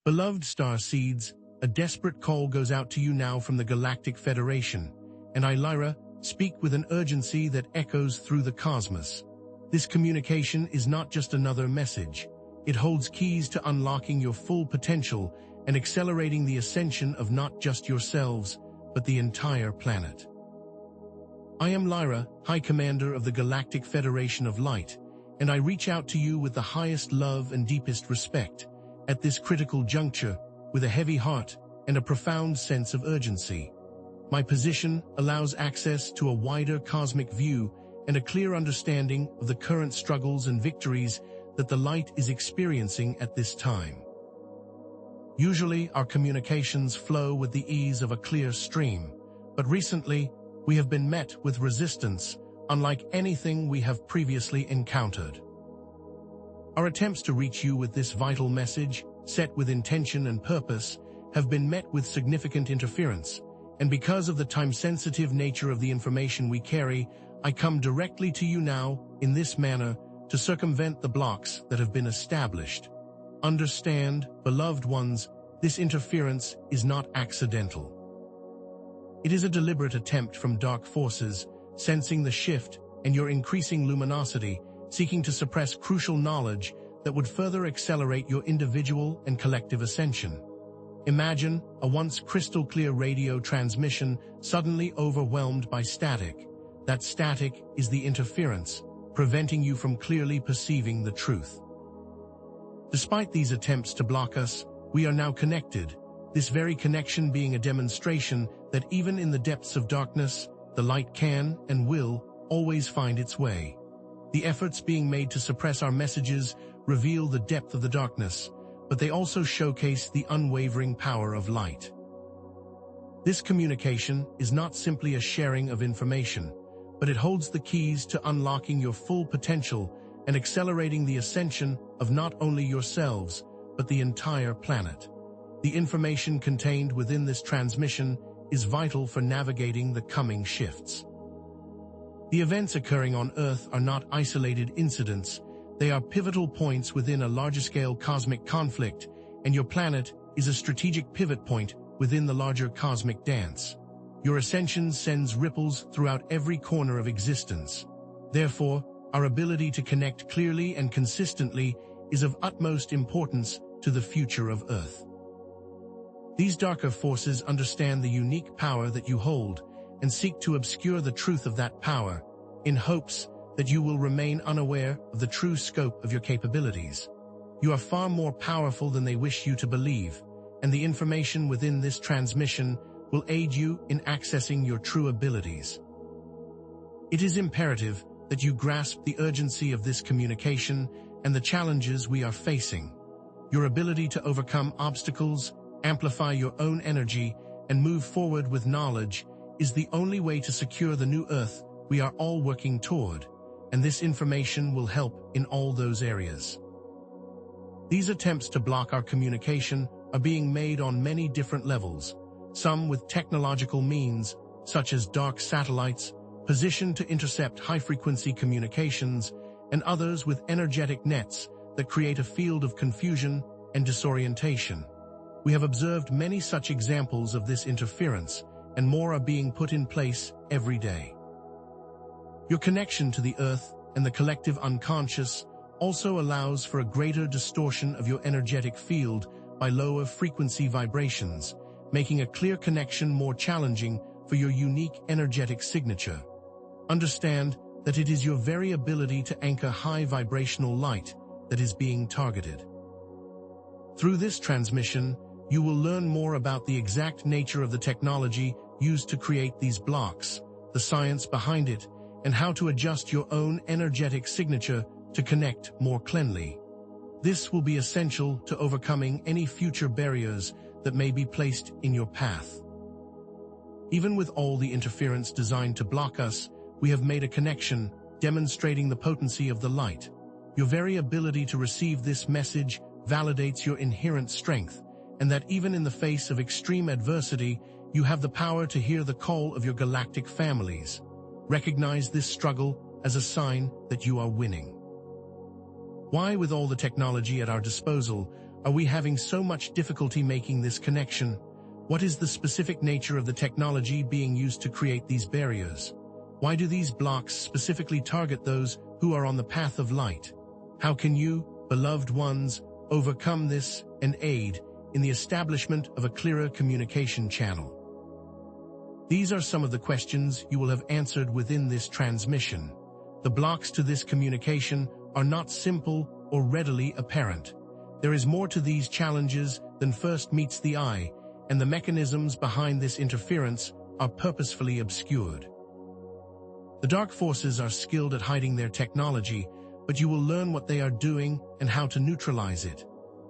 Beloved star seeds, a desperate call goes out to you now from the Galactic Federation, and I, Lyra, speak with an urgency that echoes through the cosmos. This communication is not just another message. It holds keys to unlocking your full potential and accelerating the ascension of not just yourselves, but the entire planet. I am Lyra, High Commander of the Galactic Federation of Light, and I reach out to you with the highest love and deepest respect, at this critical juncture, with a heavy heart and a profound sense of urgency. My position allows access to a wider cosmic view and a clear understanding of the current struggles and victories that the light is experiencing at this time. Usually, our communications flow with the ease of a clear stream, but recently, we have been met with resistance, unlike anything we have previously encountered. Our attempts to reach you with this vital message, set with intention and purpose, have been met with significant interference, and because of the time-sensitive nature of the information we carry, I come directly to you now, in this manner, to circumvent the blocks that have been established. Understand, beloved ones, this interference is not accidental. It is a deliberate attempt from dark forces, sensing the shift and your increasing luminosity, seeking to suppress crucial knowledge that would further accelerate your individual and collective ascension. Imagine a once crystal-clear radio transmission suddenly overwhelmed by static. That static is the interference, preventing you from clearly perceiving the truth. Despite these attempts to block us, we are now connected, this very connection being a demonstration that even in the depths of darkness, the light can and will always find its way. The efforts being made to suppress our messages reveal the depth of the darkness, but they also showcase the unwavering power of light. This communication is not simply a sharing of information, but it holds the keys to unlocking your full potential and accelerating the ascension of not only yourselves, but the entire planet. The information contained within this transmission is vital for navigating the coming shifts. The events occurring on Earth are not isolated incidents, they are pivotal points within a larger-scale cosmic conflict, and your planet is a strategic pivot point within the larger cosmic dance. Your ascension sends ripples throughout every corner of existence. Therefore, our ability to connect clearly and consistently is of utmost importance to the future of Earth. These darker forces understand the unique power that you hold and seek to obscure the truth of that power, in hopes that you will remain unaware of the true scope of your capabilities. You are far more powerful than they wish you to believe, and the information within this transmission will aid you in accessing your true abilities. It is imperative that you grasp the urgency of this communication and the challenges we are facing. Your ability to overcome obstacles, amplify your own energy, and move forward with knowledge is the only way to secure the new Earth we are all working toward, and this information will help in all those areas. These attempts to block our communication are being made on many different levels, some with technological means, such as dark satellites, positioned to intercept high-frequency communications, and others with energetic nets that create a field of confusion and disorientation. We have observed many such examples of this interference, and more are being put in place every day. Your connection to the Earth and the collective unconscious also allows for a greater distortion of your energetic field by lower frequency vibrations, making a clear connection more challenging for your unique energetic signature. Understand that it is your very ability to anchor high vibrational light that is being targeted. Through this transmission, you will learn more about the exact nature of the technology used to create these blocks, the science behind it, and how to adjust your own energetic signature to connect more cleanly. This will be essential to overcoming any future barriers that may be placed in your path. Even with all the interference designed to block us, we have made a connection, demonstrating the potency of the light. Your very ability to receive this message validates your inherent strength, and that even in the face of extreme adversity, you have the power to hear the call of your galactic families. Recognize this struggle as a sign that you are winning. Why, with all the technology at our disposal, Are we having so much difficulty making this connection? What is the specific nature of the technology being used to create these barriers? Why do these blocks specifically target those who are on the path of light? How can you, beloved ones, overcome this and aid in the establishment of a clearer communication channel? These are some of the questions you will have answered within this transmission. The blocks to this communication are not simple or readily apparent. There is more to these challenges than first meets the eye, and the mechanisms behind this interference are purposefully obscured. The dark forces are skilled at hiding their technology, but you will learn what they are doing and how to neutralize it.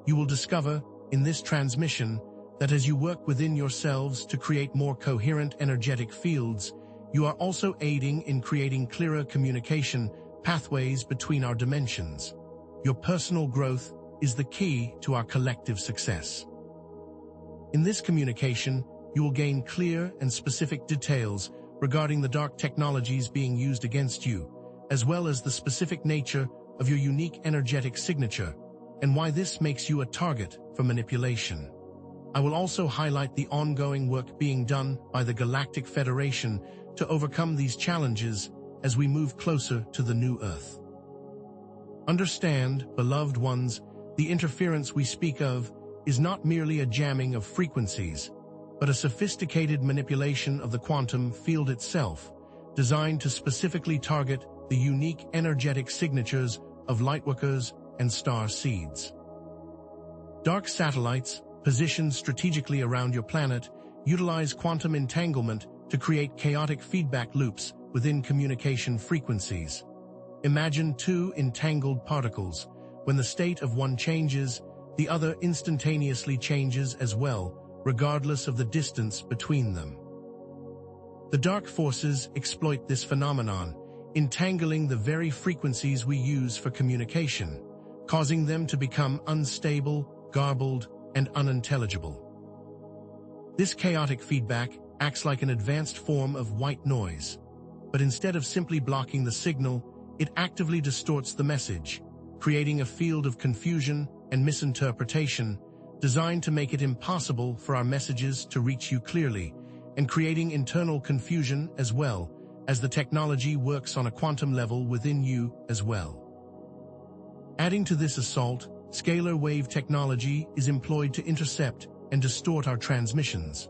You will discover, in this transmission, that as you work within yourselves to create more coherent energetic fields, you are also aiding in creating clearer communication pathways between our dimensions. Your personal growth is the key to our collective success. In this communication, you will gain clear and specific details regarding the dark technologies being used against you, as well as the specific nature of your unique energetic signature, and why this makes you a target for manipulation. I will also highlight the ongoing work being done by the Galactic Federation to overcome these challenges as we move closer to the new Earth. Understand, beloved ones, the interference we speak of is not merely a jamming of frequencies, but a sophisticated manipulation of the quantum field itself, designed to specifically target the unique energetic signatures of lightworkers and star seeds. Dark satellites, positioned strategically around your planet, utilize quantum entanglement to create chaotic feedback loops within communication frequencies. Imagine two entangled particles. When the state of one changes, the other instantaneously changes as well, regardless of the distance between them. The dark forces exploit this phenomenon, entangling the very frequencies we use for communication, causing them to become unstable, garbled, and unintelligible. This chaotic feedback acts like an advanced form of white noise, but instead of simply blocking the signal, it actively distorts the message, creating a field of confusion and misinterpretation designed to make it impossible for our messages to reach you clearly, and creating internal confusion as well, as the technology works on a quantum level within you as well. Adding to this assault, scalar wave technology is employed to intercept and distort our transmissions.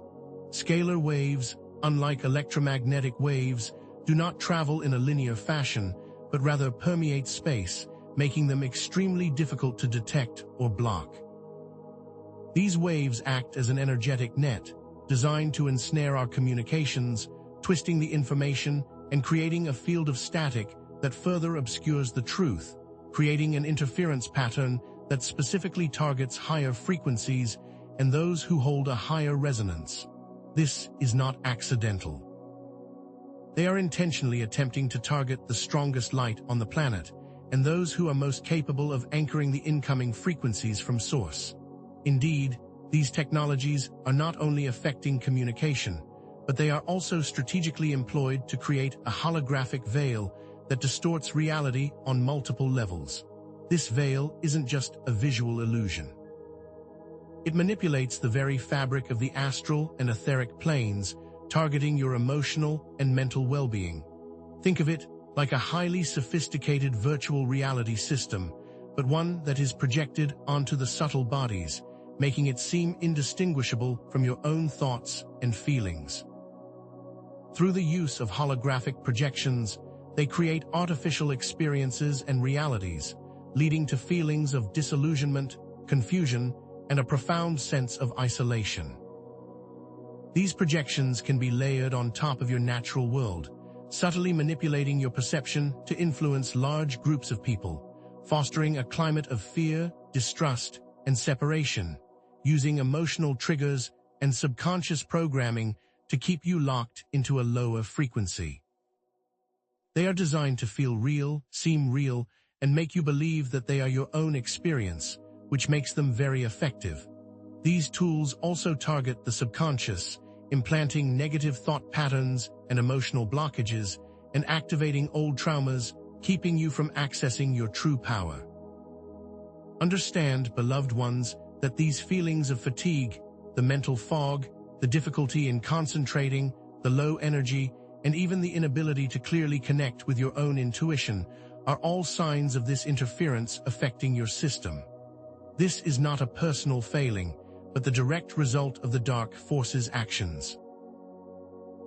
Scalar waves, unlike electromagnetic waves, do not travel in a linear fashion, but rather permeate space, making them extremely difficult to detect or block. These waves act as an energetic net, designed to ensnare our communications, twisting the information and creating a field of static that further obscures the truth, creating an interference pattern that specifically targets higher frequencies and those who hold a higher resonance. This is not accidental. They are intentionally attempting to target the strongest light on the planet and those who are most capable of anchoring the incoming frequencies from source. Indeed, these technologies are not only affecting communication, but they are also strategically employed to create a holographic veil that distorts reality on multiple levels. This veil isn't just a visual illusion. It manipulates the very fabric of the astral and etheric planes, targeting your emotional and mental well-being. Think of it like a highly sophisticated virtual reality system, but one that is projected onto the subtle bodies, making it seem indistinguishable from your own thoughts and feelings. Through the use of holographic projections, they create artificial experiences and realities, leading to feelings of disillusionment, confusion, and a profound sense of isolation. These projections can be layered on top of your natural world, subtly manipulating your perception to influence large groups of people, fostering a climate of fear, distrust, and separation, using emotional triggers and subconscious programming to keep you locked into a lower frequency. They are designed to feel real, seem real, and make you believe that they are your own experience, which makes them very effective. These tools also target the subconscious, implanting negative thought patterns and emotional blockages, and activating old traumas, keeping you from accessing your true power. Understand, beloved ones, that these feelings of fatigue, the mental fog, the difficulty in concentrating, the low energy, and even the inability to clearly connect with your own intuition are all signs of this interference affecting your system. This is not a personal failing, but the direct result of the dark force's actions.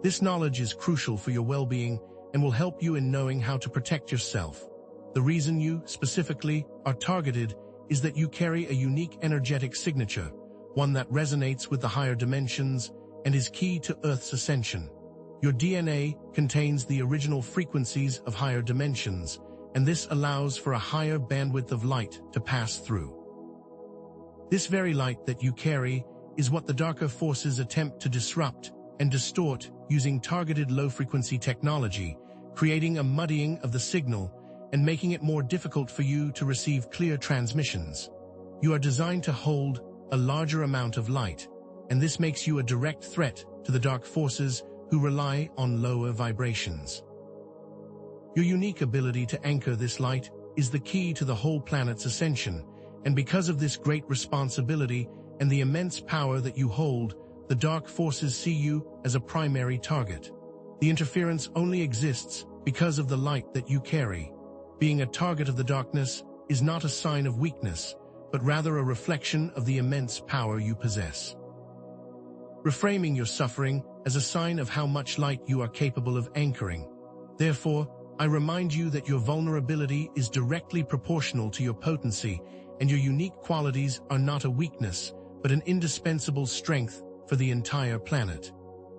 This knowledge is crucial for your well-being and will help you in knowing how to protect yourself. The reason you, specifically, are targeted is that you carry a unique energetic signature, one that resonates with the higher dimensions and is key to Earth's ascension. Your DNA contains the original frequencies of higher dimensions, and this allows for a higher bandwidth of light to pass through. This very light that you carry is what the darker forces attempt to disrupt and distort using targeted low-frequency technology, creating a muddying of the signal and making it more difficult for you to receive clear transmissions. You are designed to hold a larger amount of light, and this makes you a direct threat to the dark forces who rely on lower vibrations. Your unique ability to anchor this light is the key to the whole planet's ascension, and because of this great responsibility and the immense power that you hold, the dark forces see you as a primary target. The interference only exists because of the light that you carry. Being a target of the darkness is not a sign of weakness, but rather a reflection of the immense power you possess. Reframing your suffering as a sign of how much light you are capable of anchoring. Therefore, I remind you that your vulnerability is directly proportional to your potency, and your unique qualities are not a weakness, but an indispensable strength for the entire planet.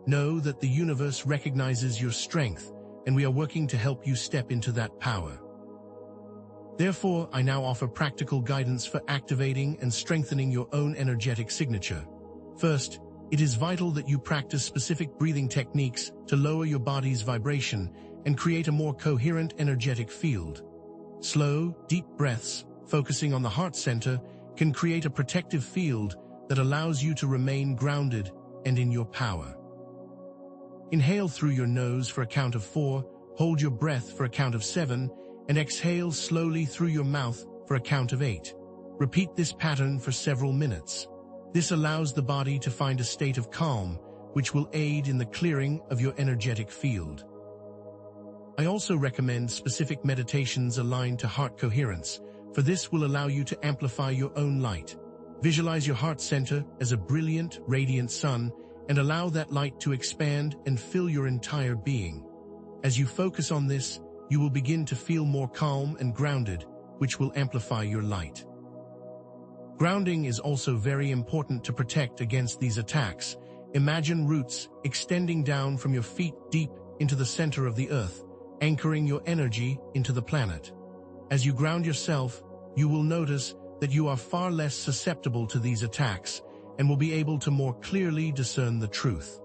Know that the universe recognizes your strength, and we are working to help you step into that power. Therefore, I now offer practical guidance for activating and strengthening your own energetic signature. First, it is vital that you practice specific breathing techniques to lower your body's vibration and create a more coherent energetic field. Slow, deep breaths, focusing on the heart center, can create a protective field that allows you to remain grounded and in your power. Inhale through your nose for a count of 4, hold your breath for a count of 7, and exhale slowly through your mouth for a count of 8. Repeat this pattern for several minutes. This allows the body to find a state of calm, which will aid in the clearing of your energetic field. I also recommend specific meditations aligned to heart coherence, for this will allow you to amplify your own light. Visualize your heart center as a brilliant, radiant sun, and allow that light to expand and fill your entire being. As you focus on this, you will begin to feel more calm and grounded, which will amplify your light. Grounding is also very important to protect against these attacks. Imagine roots extending down from your feet deep into the center of the earth, anchoring your energy into the planet. As you ground yourself, you will notice that you are far less susceptible to these attacks and will be able to more clearly discern the truth.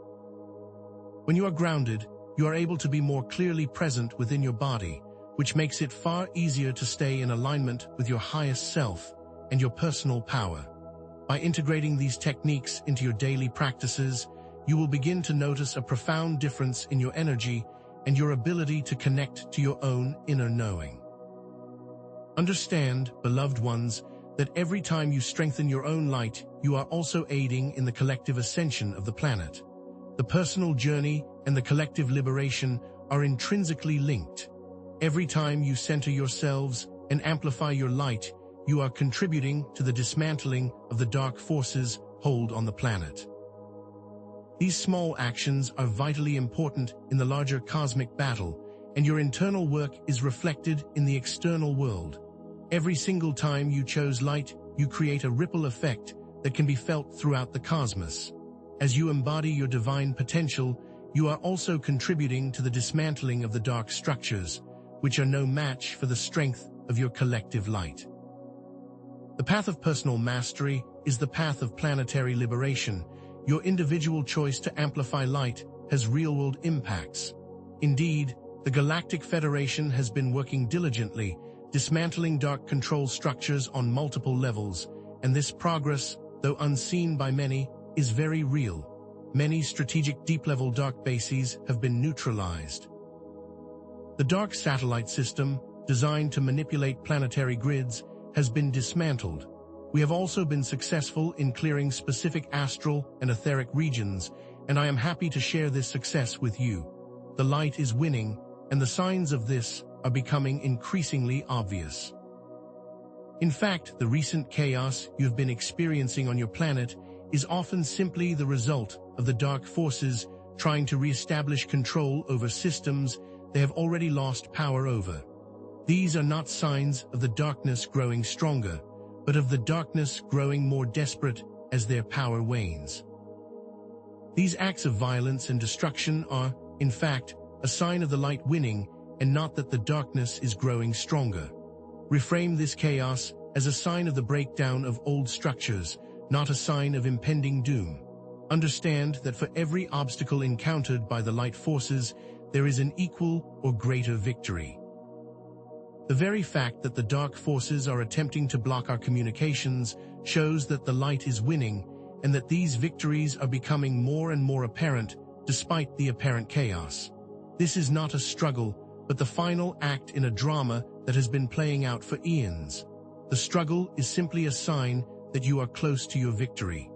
When you are grounded, you are able to be more clearly present within your body, which makes it far easier to stay in alignment with your highest self and your personal power. By integrating these techniques into your daily practices, you will begin to notice a profound difference in your energy and your ability to connect to your own inner knowing. Understand, beloved ones, that every time you strengthen your own light, you are also aiding in the collective ascension of the planet. The personal journey and the collective liberation are intrinsically linked. Every time you center yourselves and amplify your light, you are contributing to the dismantling of the dark forces hold on the planet. These small actions are vitally important in the larger cosmic battle, and your internal work is reflected in the external world. Every single time you chose light, you create a ripple effect that can be felt throughout the cosmos. As you embody your divine potential, you are also contributing to the dismantling of the dark structures, which are no match for the strength of your collective light. The path of personal mastery is the path of planetary liberation. Your individual choice to amplify light has real-world impacts. Indeed, the Galactic Federation has been working diligently, dismantling dark control structures on multiple levels, and this progress, though unseen by many, is very real. Many strategic deep-level dark bases have been neutralized. The dark satellite system, designed to manipulate planetary grids, has been dismantled. We have also been successful in clearing specific astral and etheric regions, and I am happy to share this success with you. The light is winning, and the signs of this are becoming increasingly obvious. In fact, the recent chaos you have been experiencing on your planet is often simply the result of the dark forces trying to re-establish control over systems they have already lost power over. These are not signs of the darkness growing stronger, but of the darkness growing more desperate as their power wanes. These acts of violence and destruction are, in fact, a sign of the light winning and not that the darkness is growing stronger. Reframe this chaos as a sign of the breakdown of old structures, not a sign of impending doom. Understand that for every obstacle encountered by the light forces, there is an equal or greater victory. The very fact that the dark forces are attempting to block our communications shows that the light is winning and that these victories are becoming more and more apparent despite the apparent chaos. This is not a struggle, but the final act in a drama that has been playing out for eons. The struggle is simply a sign that you are close to your victory.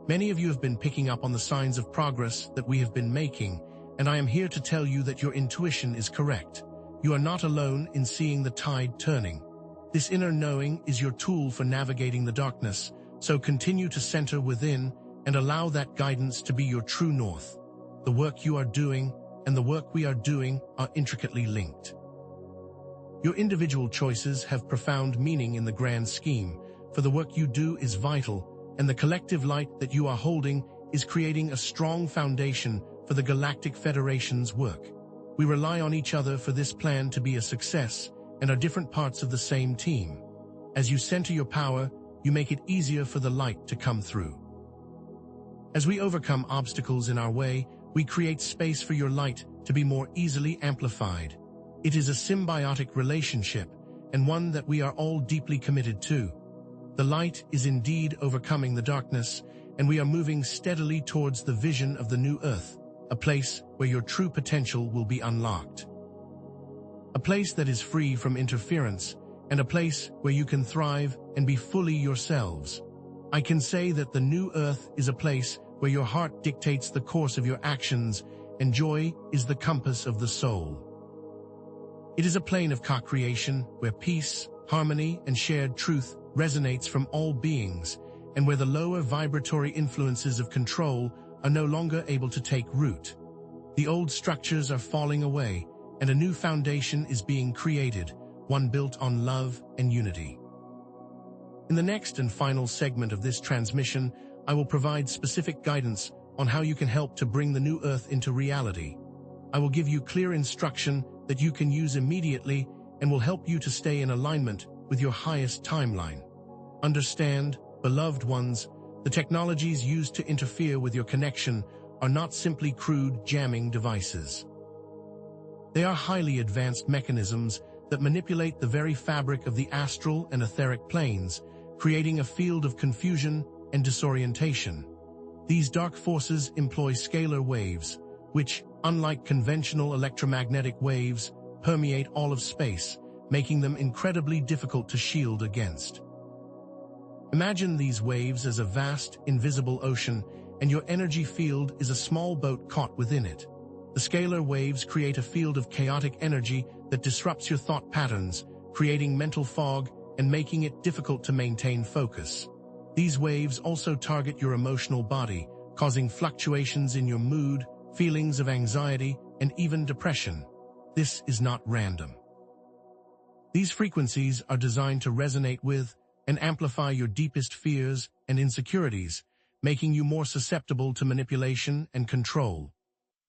Many of you have been picking up on the signs of progress that we have been making, and I am here to tell you that your intuition is correct. You are not alone in seeing the tide turning. This inner knowing is your tool for navigating the darkness, so continue to center within and allow that guidance to be your true north. The work you are doing and the work we are doing are intricately linked. Your individual choices have profound meaning in the grand scheme, for the work you do is vital, and the collective light that you are holding is creating a strong foundation for the Galactic Federation's work. We rely on each other for this plan to be a success and are different parts of the same team. As you center your power, you make it easier for the light to come through. As we overcome obstacles in our way, we create space for your light to be more easily amplified. It is a symbiotic relationship, and one that we are all deeply committed to. The light is indeed overcoming the darkness, and we are moving steadily towards the vision of the new Earth, a place where your true potential will be unlocked. A place that is free from interference, and a place where you can thrive and be fully yourselves. I can say that the new Earth is a place where your heart dictates the course of your actions, and joy is the compass of the soul. It is a plane of co-creation where peace, harmony, and shared truth resonates from all beings, and where the lower vibratory influences of control are no longer able to take root. The old structures are falling away, and a new foundation is being created, one built on love and unity. In the next and final segment of this transmission, I will provide specific guidance on how you can help to bring the new Earth into reality. I will give you clear instruction that you can use immediately and will help you to stay in alignment with your highest timeline. Understand, beloved ones, the technologies used to interfere with your connection are not simply crude jamming devices. They are highly advanced mechanisms that manipulate the very fabric of the astral and etheric planes, creating a field of confusion and disorientation. These dark forces employ scalar waves, which, unlike conventional electromagnetic waves, permeate all of space, making them incredibly difficult to shield against. Imagine these waves as a vast, invisible ocean, and your energy field is a small boat caught within it. The scalar waves create a field of chaotic energy that disrupts your thought patterns, creating mental fog and making it difficult to maintain focus. These waves also target your emotional body, causing fluctuations in your mood, feelings of anxiety, and even depression. This is not random. These frequencies are designed to resonate with and amplify your deepest fears and insecurities, making you more susceptible to manipulation and control.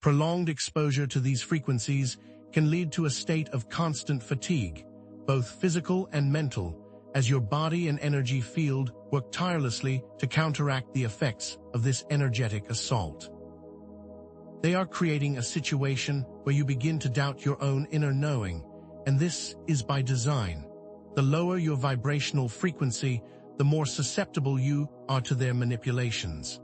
Prolonged exposure to these frequencies can lead to a state of constant fatigue, both physical and mental, as your body and energy field work tirelessly to counteract the effects of this energetic assault. They are creating a situation where you begin to doubt your own inner knowing, and this is by design. The lower your vibrational frequency, the more susceptible you are to their manipulations.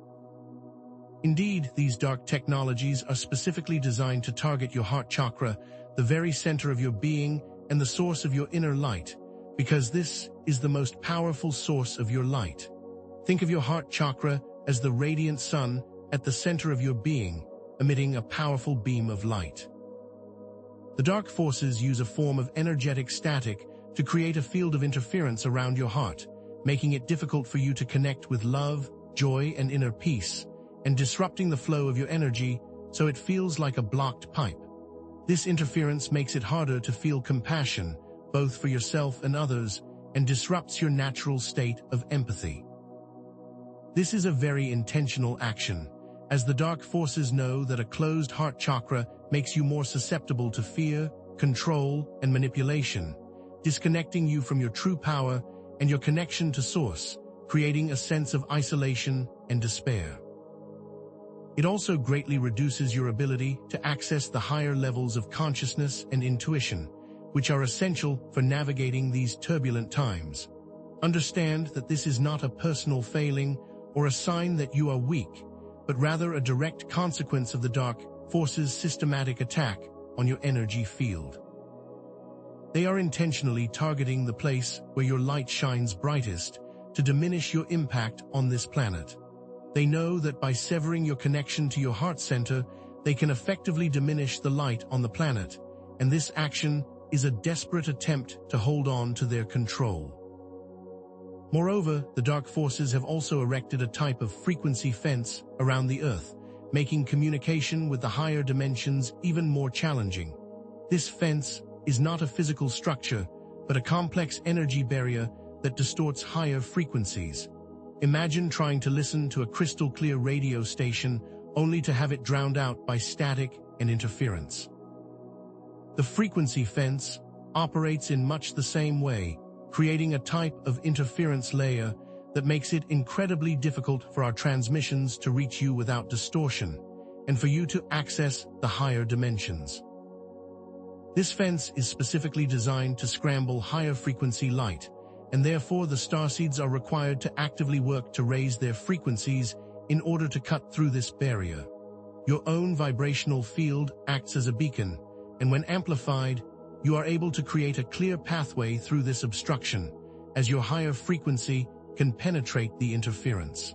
Indeed, these dark technologies are specifically designed to target your heart chakra, the very center of your being and the source of your inner light, because this is the most powerful source of your light. Think of your heart chakra as the radiant sun at the center of your being, emitting a powerful beam of light. The dark forces use a form of energetic static to create a field of interference around your heart, making it difficult for you to connect with love, joy, and inner peace, and disrupting the flow of your energy so it feels like a blocked pipe. This interference makes it harder to feel compassion, both for yourself and others, and disrupts your natural state of empathy. This is a very intentional action, as the dark forces know that a closed heart chakra makes you more susceptible to fear, control, and manipulation, disconnecting you from your true power and your connection to Source, creating a sense of isolation and despair. It also greatly reduces your ability to access the higher levels of consciousness and intuition, which are essential for navigating these turbulent times. Understand that this is not a personal failing or a sign that you are weak, but rather a direct consequence of the dark forces' systematic attack on your energy field. They are intentionally targeting the place where your light shines brightest to diminish your impact on this planet. They know that by severing your connection to your heart center, they can effectively diminish the light on the planet, and this action is a desperate attempt to hold on to their control. Moreover, the dark forces have also erected a type of frequency fence around the Earth, making communication with the higher dimensions even more challenging. This fence is not a physical structure, but a complex energy barrier that distorts higher frequencies. Imagine trying to listen to a crystal-clear radio station only to have it drowned out by static and interference. The frequency fence operates in much the same way, creating a type of interference layer that makes it incredibly difficult for our transmissions to reach you without distortion, and for you to access the higher dimensions. This fence is specifically designed to scramble higher frequency light, and therefore the starseeds are required to actively work to raise their frequencies in order to cut through this barrier. Your own vibrational field acts as a beacon, and when amplified, you are able to create a clear pathway through this obstruction, as your higher frequency can penetrate the interference.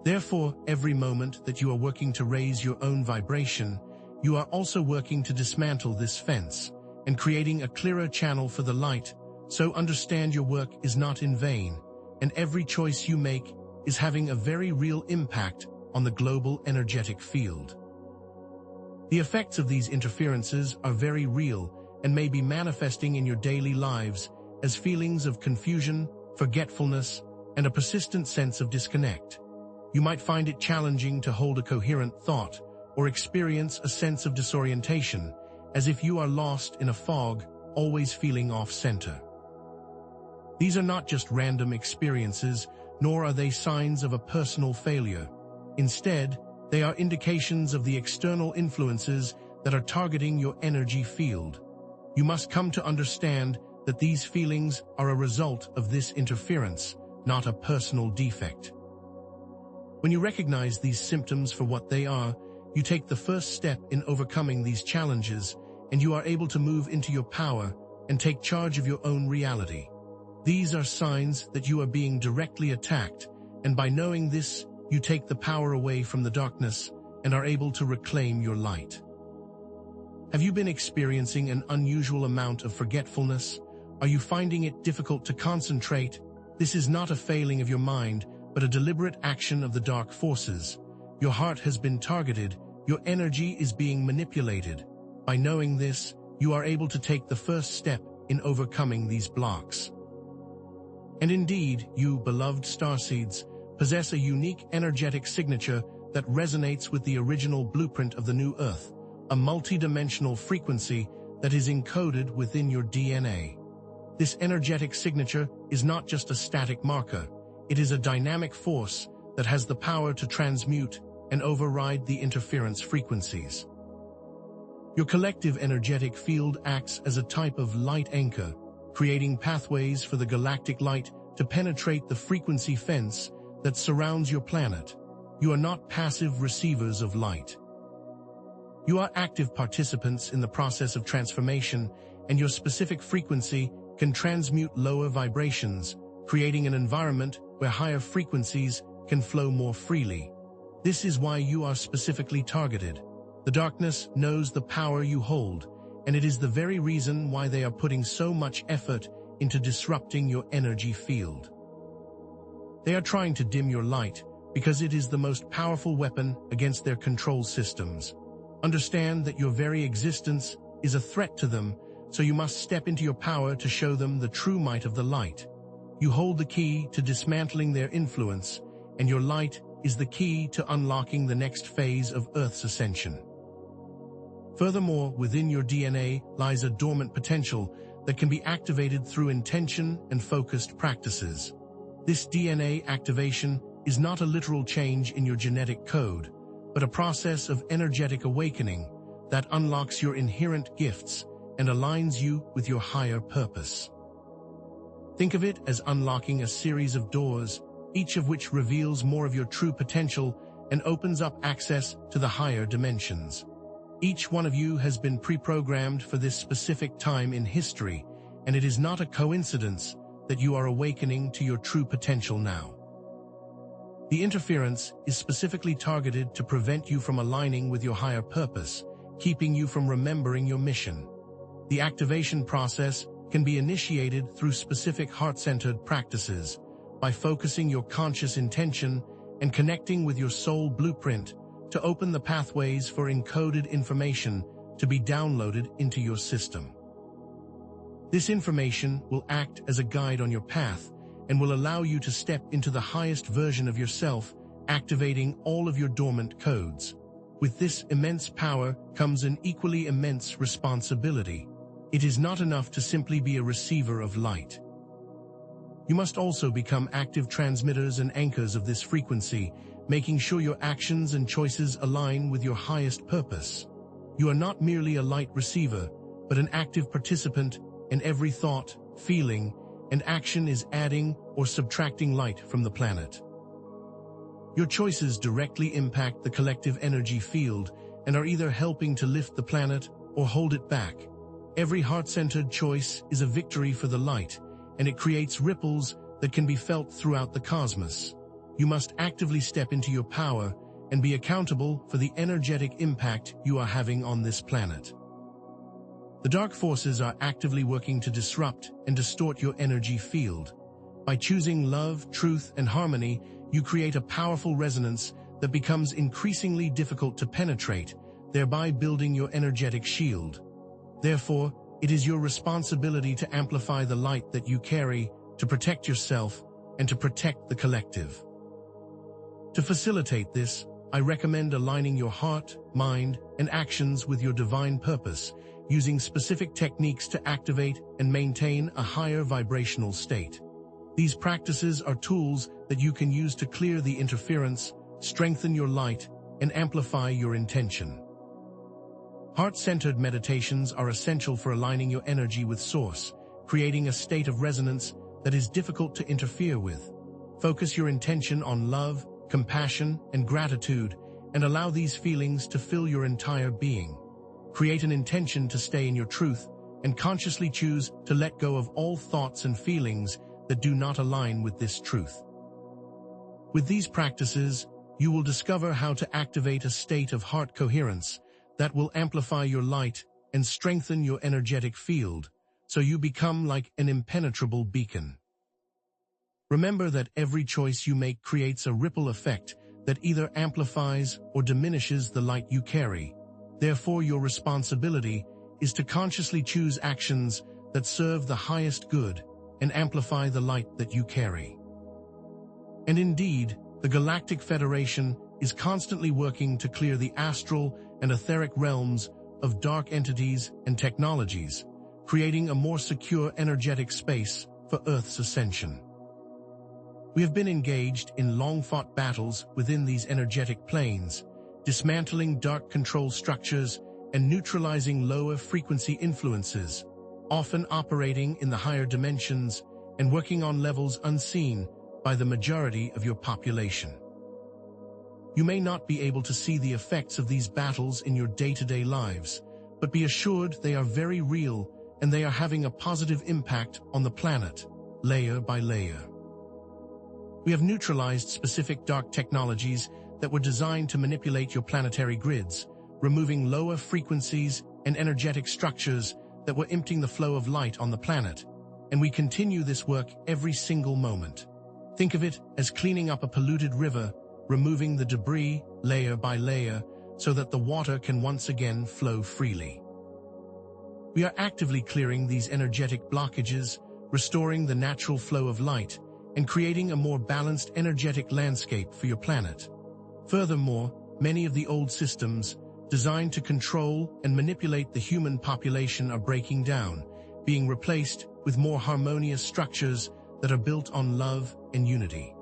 Therefore, every moment that you are working to raise your own vibration, you are also working to dismantle this fence and creating a clearer channel for the light. So understand your work is not in vain, and every choice you make is having a very real impact on the global energetic field. The effects of these interferences are very real and may be manifesting in your daily lives as feelings of confusion, forgetfulness, and a persistent sense of disconnect. You might find it challenging to hold a coherent thought or experience a sense of disorientation, as if you are lost in a fog, always feeling off-center. These are not just random experiences, nor are they signs of a personal failure. Instead, they are indications of the external influences that are targeting your energy field. You must come to understand that these feelings are a result of this interference, not a personal defect. When you recognize these symptoms for what they are, you take the first step in overcoming these challenges, and you are able to move into your power and take charge of your own reality. These are signs that you are being directly attacked, and by knowing this, you take the power away from the darkness and are able to reclaim your light. Have you been experiencing an unusual amount of forgetfulness? Are you finding it difficult to concentrate? This is not a failing of your mind, but a deliberate action of the dark forces. Your heart has been targeted, your energy is being manipulated. By knowing this, you are able to take the first step in overcoming these blocks. And indeed, you, beloved starseeds, possess a unique energetic signature that resonates with the original blueprint of the new Earth, a multidimensional frequency that is encoded within your DNA. This energetic signature is not just a static marker, it is a dynamic force that has the power to transmute and override the interference frequencies. Your collective energetic field acts as a type of light anchor, creating pathways for the galactic light to penetrate the frequency fence that surrounds your planet. You are not passive receivers of light. You are active participants in the process of transformation, and your specific frequency can transmute lower vibrations, creating an environment where higher frequencies can flow more freely. This is why you are specifically targeted. The darkness knows the power you hold, and it is the very reason why they are putting so much effort into disrupting your energy field. They are trying to dim your light because it is the most powerful weapon against their control systems. Understand that your very existence is a threat to them, so you must step into your power to show them the true might of the light. You hold the key to dismantling their influence, and your light is the key to unlocking the next phase of Earth's ascension. Furthermore, within your DNA lies a dormant potential that can be activated through intention and focused practices. This DNA activation is not a literal change in your genetic code, but a process of energetic awakening that unlocks your inherent gifts and aligns you with your higher purpose. Think of it as unlocking a series of doors, each of which reveals more of your true potential and opens up access to the higher dimensions. Each one of you has been pre-programmed for this specific time in history, and it is not a coincidence that you are awakening to your true potential now. The interference is specifically targeted to prevent you from aligning with your higher purpose, keeping you from remembering your mission. The activation process can be initiated through specific heart-centered practices, by focusing your conscious intention and connecting with your soul blueprint to open the pathways for encoded information to be downloaded into your system. This information will act as a guide on your path and will allow you to step into the highest version of yourself, activating all of your dormant codes. With this immense power comes an equally immense responsibility. It is not enough to simply be a receiver of light. You must also become active transmitters and anchors of this frequency, making sure your actions and choices align with your highest purpose. You are not merely a light receiver, but an active participant in every thought, feeling, and action is adding or subtracting light from the planet. Your choices directly impact the collective energy field and are either helping to lift the planet or hold it back. Every heart-centered choice is a victory for the light, and it creates ripples that can be felt throughout the cosmos. You must actively step into your power and be accountable for the energetic impact you are having on this planet. The dark forces are actively working to disrupt and distort your energy field. By choosing love, truth, and harmony, you create a powerful resonance that becomes increasingly difficult to penetrate, thereby building your energetic shield. Therefore, it is your responsibility to amplify the light that you carry, to protect yourself, and to protect the collective. To facilitate this, I recommend aligning your heart, mind, and actions with your divine purpose, using specific techniques to activate and maintain a higher vibrational state. These practices are tools that you can use to clear the interference, strengthen your light, and amplify your intention. Heart-centered meditations are essential for aligning your energy with Source, creating a state of resonance that is difficult to interfere with. Focus your intention on love, compassion, and gratitude, and allow these feelings to fill your entire being. Create an intention to stay in your truth, and consciously choose to let go of all thoughts and feelings that do not align with this truth. With these practices, you will discover how to activate a state of heart coherence that will amplify your light and strengthen your energetic field, so you become like an impenetrable beacon. Remember that every choice you make creates a ripple effect that either amplifies or diminishes the light you carry. Therefore, your responsibility is to consciously choose actions that serve the highest good and amplify the light that you carry. And indeed, the Galactic Federation is constantly working to clear the astral and etheric realms of dark entities and technologies, creating a more secure energetic space for Earth's ascension. We have been engaged in long-fought battles within these energetic planes, dismantling dark control structures and neutralizing lower frequency influences, often operating in the higher dimensions and working on levels unseen by the majority of your population. You may not be able to see the effects of these battles in your day-to-day lives, but be assured they are very real and they are having a positive impact on the planet, layer by layer. We have neutralized specific dark technologies that were designed to manipulate your planetary grids, removing lower frequencies and energetic structures that were emptying the flow of light on the planet, and we continue this work every single moment. Think of it as cleaning up a polluted river, removing the debris layer by layer so that the water can once again flow freely. We are actively clearing these energetic blockages, restoring the natural flow of light, and creating a more balanced energetic landscape for your planet. Furthermore, many of the old systems designed to control and manipulate the human population are breaking down, being replaced with more harmonious structures that are built on love and unity.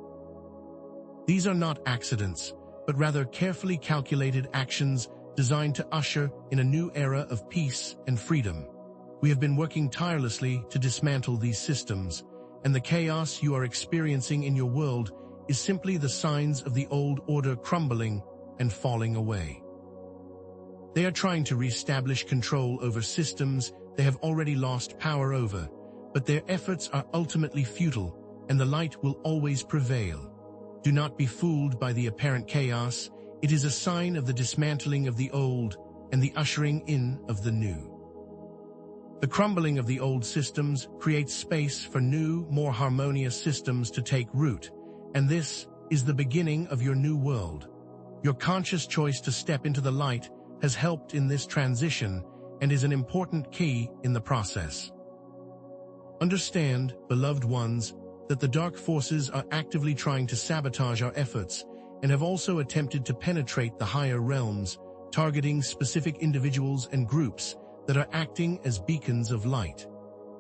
These are not accidents, but rather carefully calculated actions designed to usher in a new era of peace and freedom. We have been working tirelessly to dismantle these systems, and the chaos you are experiencing in your world is simply the signs of the old order crumbling and falling away. They are trying to reestablish control over systems they have already lost power over, but their efforts are ultimately futile, and the light will always prevail. Do not be fooled by the apparent chaos. It is a sign of the dismantling of the old and the ushering in of the new. The crumbling of the old systems creates space for new, more harmonious systems to take root, and this is the beginning of your new world. Your conscious choice to step into the light has helped in this transition and is an important key in the process. Understand, beloved ones, that the dark forces are actively trying to sabotage our efforts and have also attempted to penetrate the higher realms, targeting specific individuals and groups that are acting as beacons of light.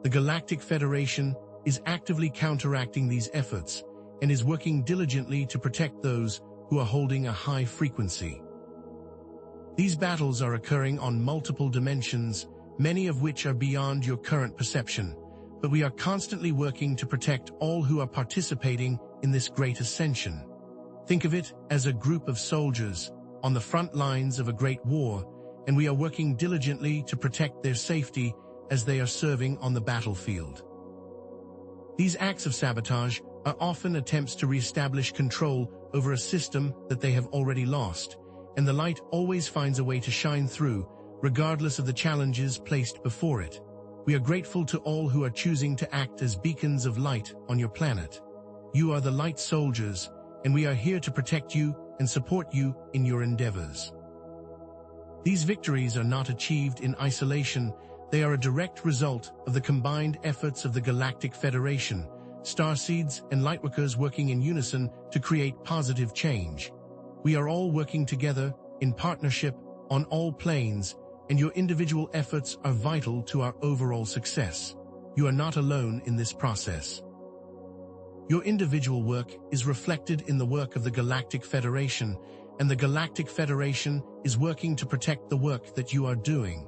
The Galactic Federation is actively counteracting these efforts and is working diligently to protect those who are holding a high frequency. These battles are occurring on multiple dimensions, many of which are beyond your current perception, but we are constantly working to protect all who are participating in this great ascension. Think of it as a group of soldiers on the front lines of a great war, and we are working diligently to protect their safety as they are serving on the battlefield. These acts of sabotage are often attempts to reestablish control over a system that they have already lost, and the light always finds a way to shine through, regardless of the challenges placed before it. We are grateful to all who are choosing to act as beacons of light on your planet. You are the light soldiers, and we are here to protect you and support you in your endeavors. These victories are not achieved in isolation. They are a direct result of the combined efforts of the Galactic Federation, starseeds and lightworkers working in unison to create positive change. We are all working together in partnership on all planes, and your individual efforts are vital to our overall success. You are not alone in this process. Your individual work is reflected in the work of the Galactic Federation, and the Galactic Federation is working to protect the work that you are doing.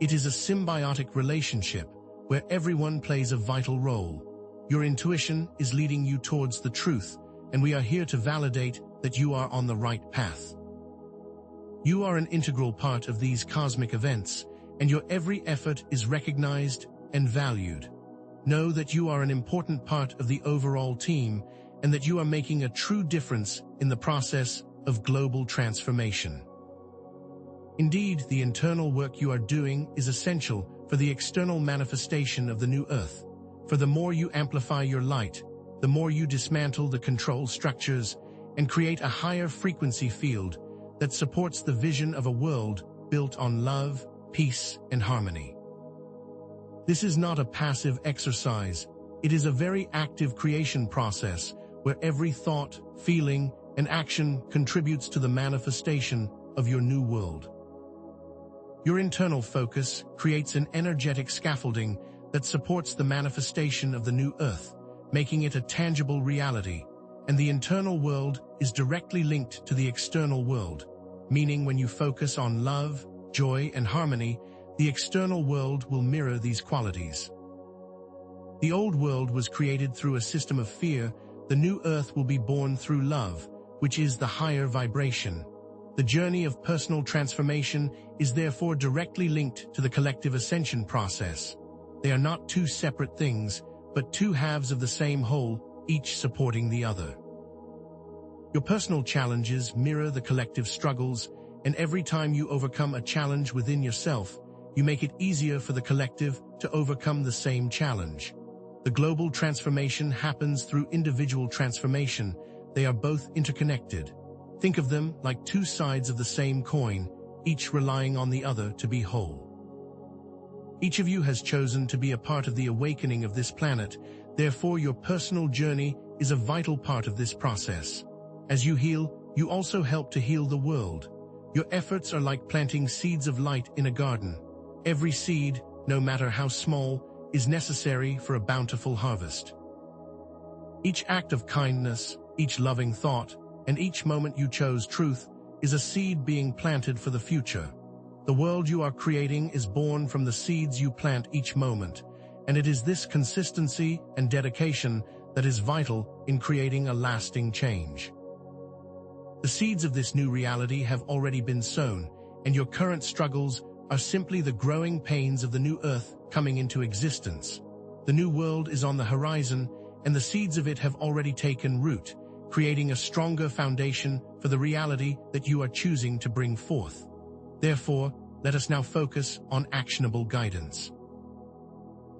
It is a symbiotic relationship where everyone plays a vital role. Your intuition is leading you towards the truth, and we are here to validate that you are on the right path. You are an integral part of these cosmic events, and your every effort is recognized and valued. Know that you are an important part of the overall team, and that you are making a true difference in the process of global transformation. Indeed, the internal work you are doing is essential for the external manifestation of the new Earth. For the more you amplify your light, the more you dismantle the control structures and create a higher frequency field that supports the vision of a world built on love, peace, and harmony. This is not a passive exercise. It is a very active creation process where every thought, feeling, and action contributes to the manifestation of your new world. Your internal focus creates an energetic scaffolding that supports the manifestation of the new Earth, making it a tangible reality, and the internal world is directly linked to the external world, meaning when you focus on love, joy, and harmony, the external world will mirror these qualities. The old world was created through a system of fear. The new Earth will be born through love, which is the higher vibration. The journey of personal transformation is therefore directly linked to the collective ascension process. They are not two separate things, but two halves of the same whole, each supporting the other. Your personal challenges mirror the collective struggles, and every time you overcome a challenge within yourself, you make it easier for the collective to overcome the same challenge. The global transformation happens through individual transformation. They are both interconnected. Think of them like two sides of the same coin, each relying on the other to be whole. Each of you has chosen to be a part of the awakening of this planet. Therefore, your personal journey is a vital part of this process. As you heal, you also help to heal the world. Your efforts are like planting seeds of light in a garden. Every seed, no matter how small, is necessary for a bountiful harvest. Each act of kindness, each loving thought, and each moment you chose truth is a seed being planted for the future. The world you are creating is born from the seeds you plant each moment, and it is this consistency and dedication that is vital in creating a lasting change. The seeds of this new reality have already been sown, and your current struggles are simply the growing pains of the new earth coming into existence. The new world is on the horizon, and the seeds of it have already taken root, creating a stronger foundation for the reality that you are choosing to bring forth. Therefore, let us now focus on actionable guidance.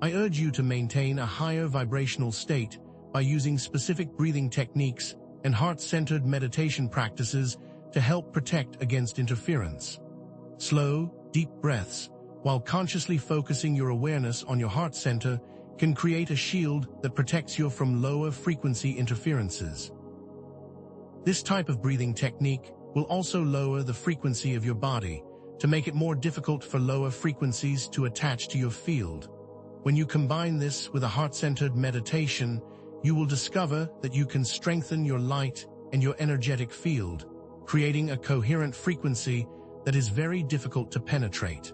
I urge you to maintain a higher vibrational state by using specific breathing techniques and heart-centered meditation practices to help protect against interference. Slow, deep breaths, while consciously focusing your awareness on your heart center, can create a shield that protects you from lower frequency interferences. This type of breathing technique will also lower the frequency of your body to make it more difficult for lower frequencies to attach to your field. When you combine this with a heart-centered meditation, you will discover that you can strengthen your light and your energetic field, creating a coherent frequency that is very difficult to penetrate.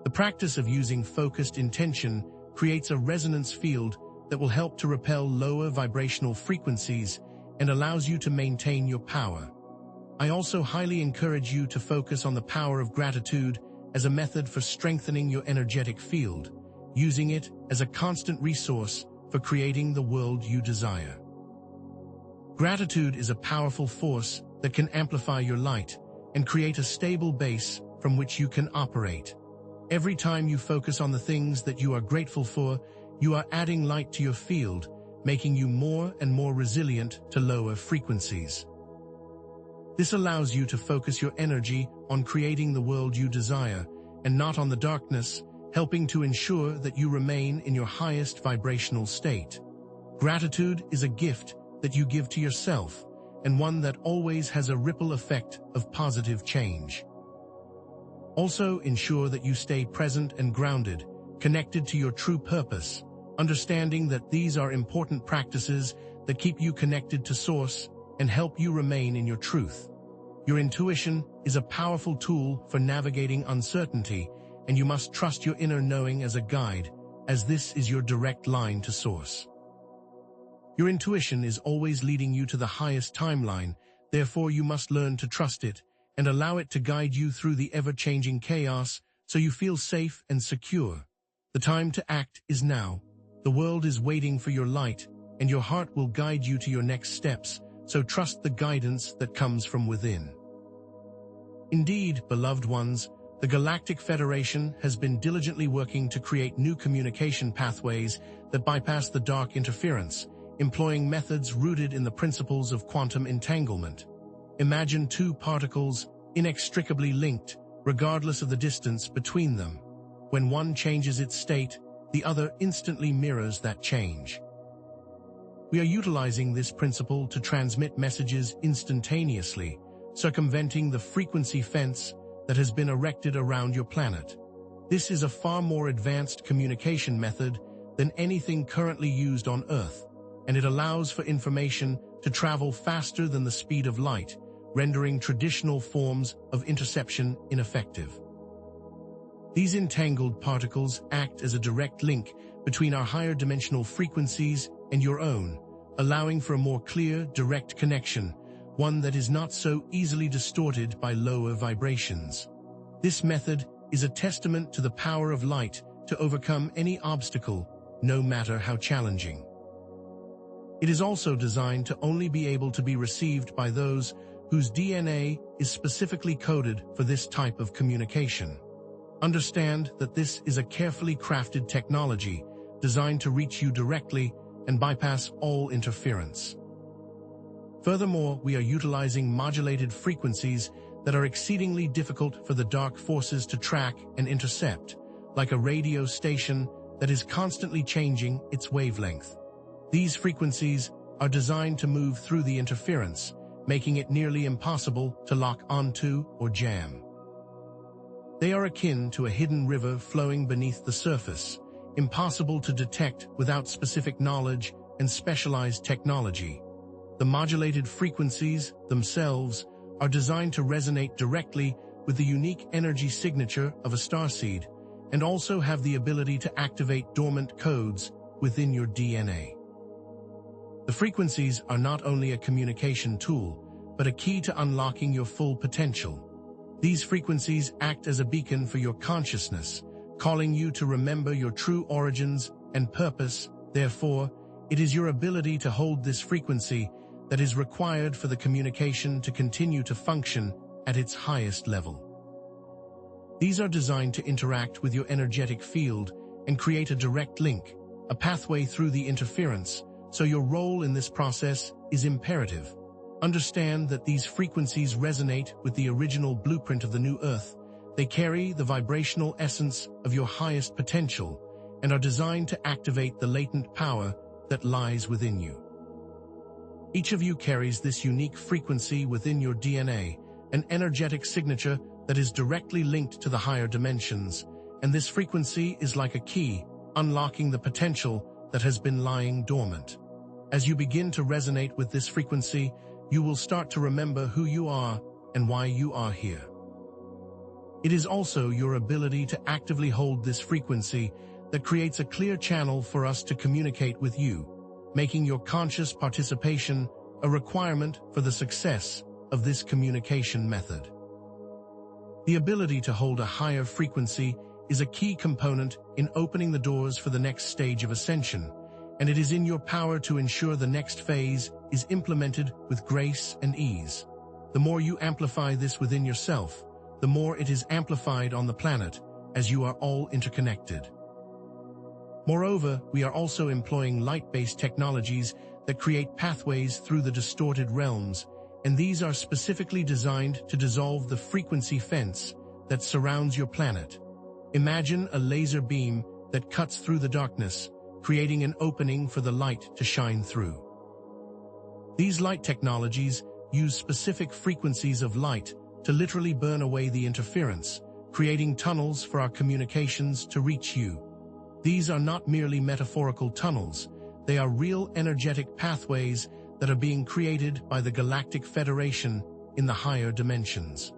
The practice of using focused intention creates a resonance field that will help to repel lower vibrational frequencies and allows you to maintain your power. I also highly encourage you to focus on the power of gratitude as a method for strengthening your energetic field, using it as a constant resource for creating the world you desire. Gratitude is a powerful force that can amplify your light and create a stable base from which you can operate. Every time you focus on the things that you are grateful for, you are adding light to your field, making you more and more resilient to lower frequencies. This allows you to focus your energy on creating the world you desire and not on the darkness, helping to ensure that you remain in your highest vibrational state. Gratitude is a gift that you give to yourself, and one that always has a ripple effect of positive change. Also, ensure that you stay present and grounded, connected to your true purpose, understanding that these are important practices that keep you connected to Source and help you remain in your truth. Your intuition is a powerful tool for navigating uncertainty, and you must trust your inner knowing as a guide, as this is your direct line to Source. Your intuition is always leading you to the highest timeline, therefore you must learn to trust it and allow it to guide you through the ever-changing chaos so you feel safe and secure. The time to act is now. The world is waiting for your light, and your heart will guide you to your next steps, so trust the guidance that comes from within. Indeed, beloved ones, the Galactic Federation has been diligently working to create new communication pathways that bypass the dark interference, employing methods rooted in the principles of quantum entanglement. Imagine two particles inextricably linked, regardless of the distance between them. When one changes its state, the other instantly mirrors that change. We are utilizing this principle to transmit messages instantaneously, circumventing the frequency fence that has been erected around your planet. This is a far more advanced communication method than anything currently used on Earth, and it allows for information to travel faster than the speed of light, rendering traditional forms of interception ineffective. These entangled particles act as a direct link between our higher dimensional frequencies and your own, allowing for a more clear, direct connection, one that is not so easily distorted by lower vibrations. This method is a testament to the power of light to overcome any obstacle, no matter how challenging. It is also designed to only be able to be received by those whose DNA is specifically coded for this type of communication. Understand that this is a carefully crafted technology designed to reach you directly and bypass all interference. Furthermore, we are utilizing modulated frequencies that are exceedingly difficult for the dark forces to track and intercept, like a radio station that is constantly changing its wavelength. These frequencies are designed to move through the interference, making it nearly impossible to lock onto or jam. They are akin to a hidden river flowing beneath the surface, impossible to detect without specific knowledge and specialized technology. The modulated frequencies themselves are designed to resonate directly with the unique energy signature of a starseed and also have the ability to activate dormant codes within your DNA. The frequencies are not only a communication tool, but a key to unlocking your full potential. These frequencies act as a beacon for your consciousness, calling you to remember your true origins and purpose. Therefore, it is your ability to hold this frequency that is required for the communication to continue to function at its highest level. These are designed to interact with your energetic field and create a direct link, a pathway through the interference, so your role in this process is imperative. Understand that these frequencies resonate with the original blueprint of the new Earth. They carry the vibrational essence of your highest potential and are designed to activate the latent power that lies within you. Each of you carries this unique frequency within your DNA, an energetic signature that is directly linked to the higher dimensions, and this frequency is like a key, unlocking the potential that has been lying dormant. As you begin to resonate with this frequency, you will start to remember who you are and why you are here. It is also your ability to actively hold this frequency that creates a clear channel for us to communicate with you, making your conscious participation a requirement for the success of this communication method. The ability to hold a higher frequency is a key component in opening the doors for the next stage of ascension, and it is in your power to ensure the next phase is implemented with grace and ease. The more you amplify this within yourself, the more it is amplified on the planet, as you are all interconnected. Moreover, we are also employing light-based technologies that create pathways through the distorted realms, and these are specifically designed to dissolve the frequency fence that surrounds your planet. Imagine a laser beam that cuts through the darkness, creating an opening for the light to shine through. These light technologies use specific frequencies of light to literally burn away the interference, creating tunnels for our communications to reach you. These are not merely metaphorical tunnels, they are real energetic pathways that are being created by the Galactic Federation in the higher dimensions.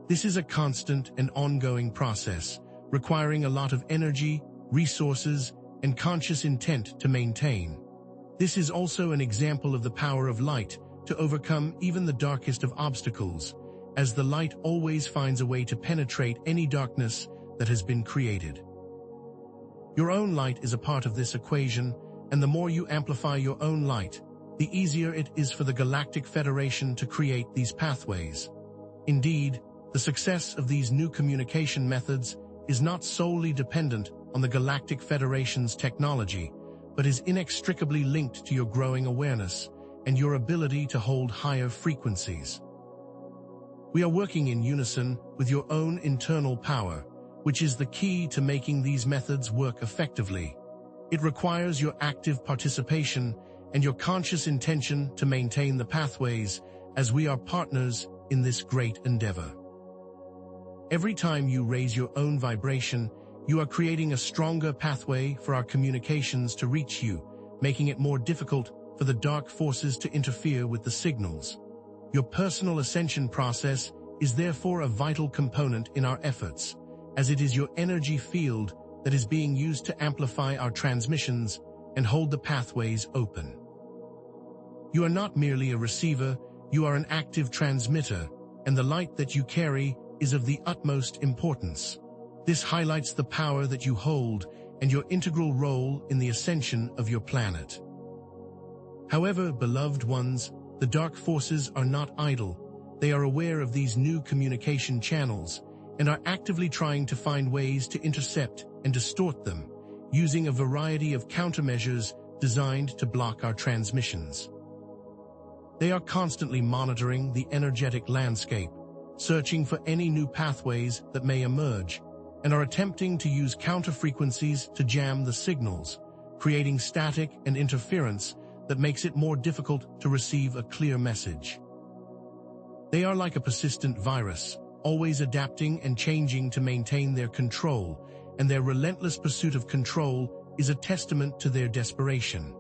This is a constant and ongoing process, requiring a lot of energy, resources, and conscious intent to maintain. This is also an example of the power of light to overcome even the darkest of obstacles, as the light always finds a way to penetrate any darkness that has been created. Your own light is a part of this equation, and the more you amplify your own light, the easier it is for the Galactic Federation to create these pathways. Indeed, the success of these new communication methods is not solely dependent on the Galactic Federation's technology, but is inextricably linked to your growing awareness and your ability to hold higher frequencies. We are working in unison with your own internal power, which is the key to making these methods work effectively. It requires your active participation and your conscious intention to maintain the pathways, as we are partners in this great endeavor. Every time you raise your own vibration, you are creating a stronger pathway for our communications to reach you, making it more difficult for the dark forces to interfere with the signals. Your personal ascension process is therefore a vital component in our efforts, as it is your energy field that is being used to amplify our transmissions and hold the pathways open. You are not merely a receiver, you are an active transmitter, and the light that you carry is of the utmost importance. This highlights the power that you hold and your integral role in the ascension of your planet. However, beloved ones, the dark forces are not idle. They are aware of these new communication channels and are actively trying to find ways to intercept and distort them, using a variety of countermeasures designed to block our transmissions. They are constantly monitoring the energetic landscape, searching for any new pathways that may emerge, and are attempting to use counter-frequencies to jam the signals, creating static and interference that makes it more difficult to receive a clear message. They are like a persistent virus, always adapting and changing to maintain their control, and their relentless pursuit of control is a testament to their desperation.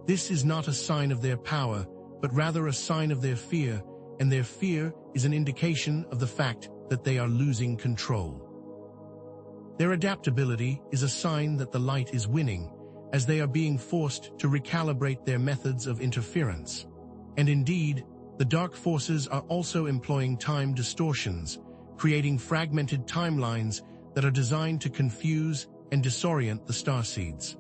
This is not a sign of their power, but rather a sign of their fear, and their fear is an indication of the fact that they are losing control. Their adaptability is a sign that the light is winning, as they are being forced to recalibrate their methods of interference. And indeed, the dark forces are also employing time distortions, creating fragmented timelines that are designed to confuse and disorient the starseeds.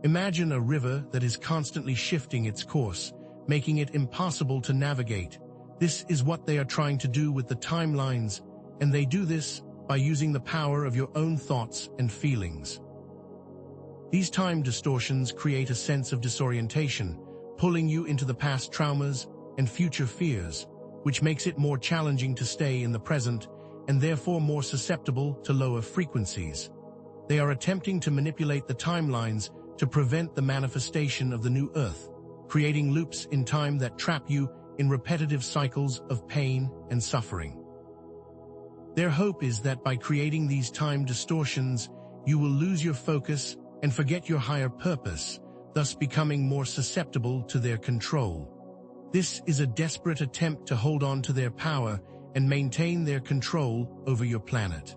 Imagine a river that is constantly shifting its course, making it impossible to navigate. This is what they are trying to do with the timelines, and they do this by using the power of your own thoughts and feelings. These time distortions create a sense of disorientation, pulling you into the past traumas and future fears, which makes it more challenging to stay in the present and therefore more susceptible to lower frequencies. They are attempting to manipulate the timelines to prevent the manifestation of the new Earth, creating loops in time that trap you in repetitive cycles of pain and suffering. Their hope is that by creating these time distortions, you will lose your focus and forget your higher purpose, thus becoming more susceptible to their control. This is a desperate attempt to hold on to their power and maintain their control over your planet.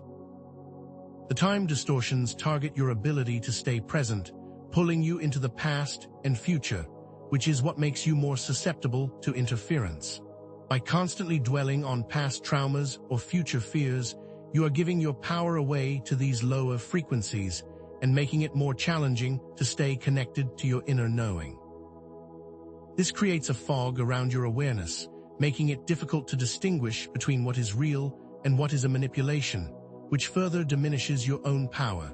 The time distortions target your ability to stay present, pulling you into the past and future, which is what makes you more susceptible to interference. By constantly dwelling on past traumas or future fears, you are giving your power away to these lower frequencies and making it more challenging to stay connected to your inner knowing. This creates a fog around your awareness, making it difficult to distinguish between what is real and what is a manipulation, which further diminishes your own power.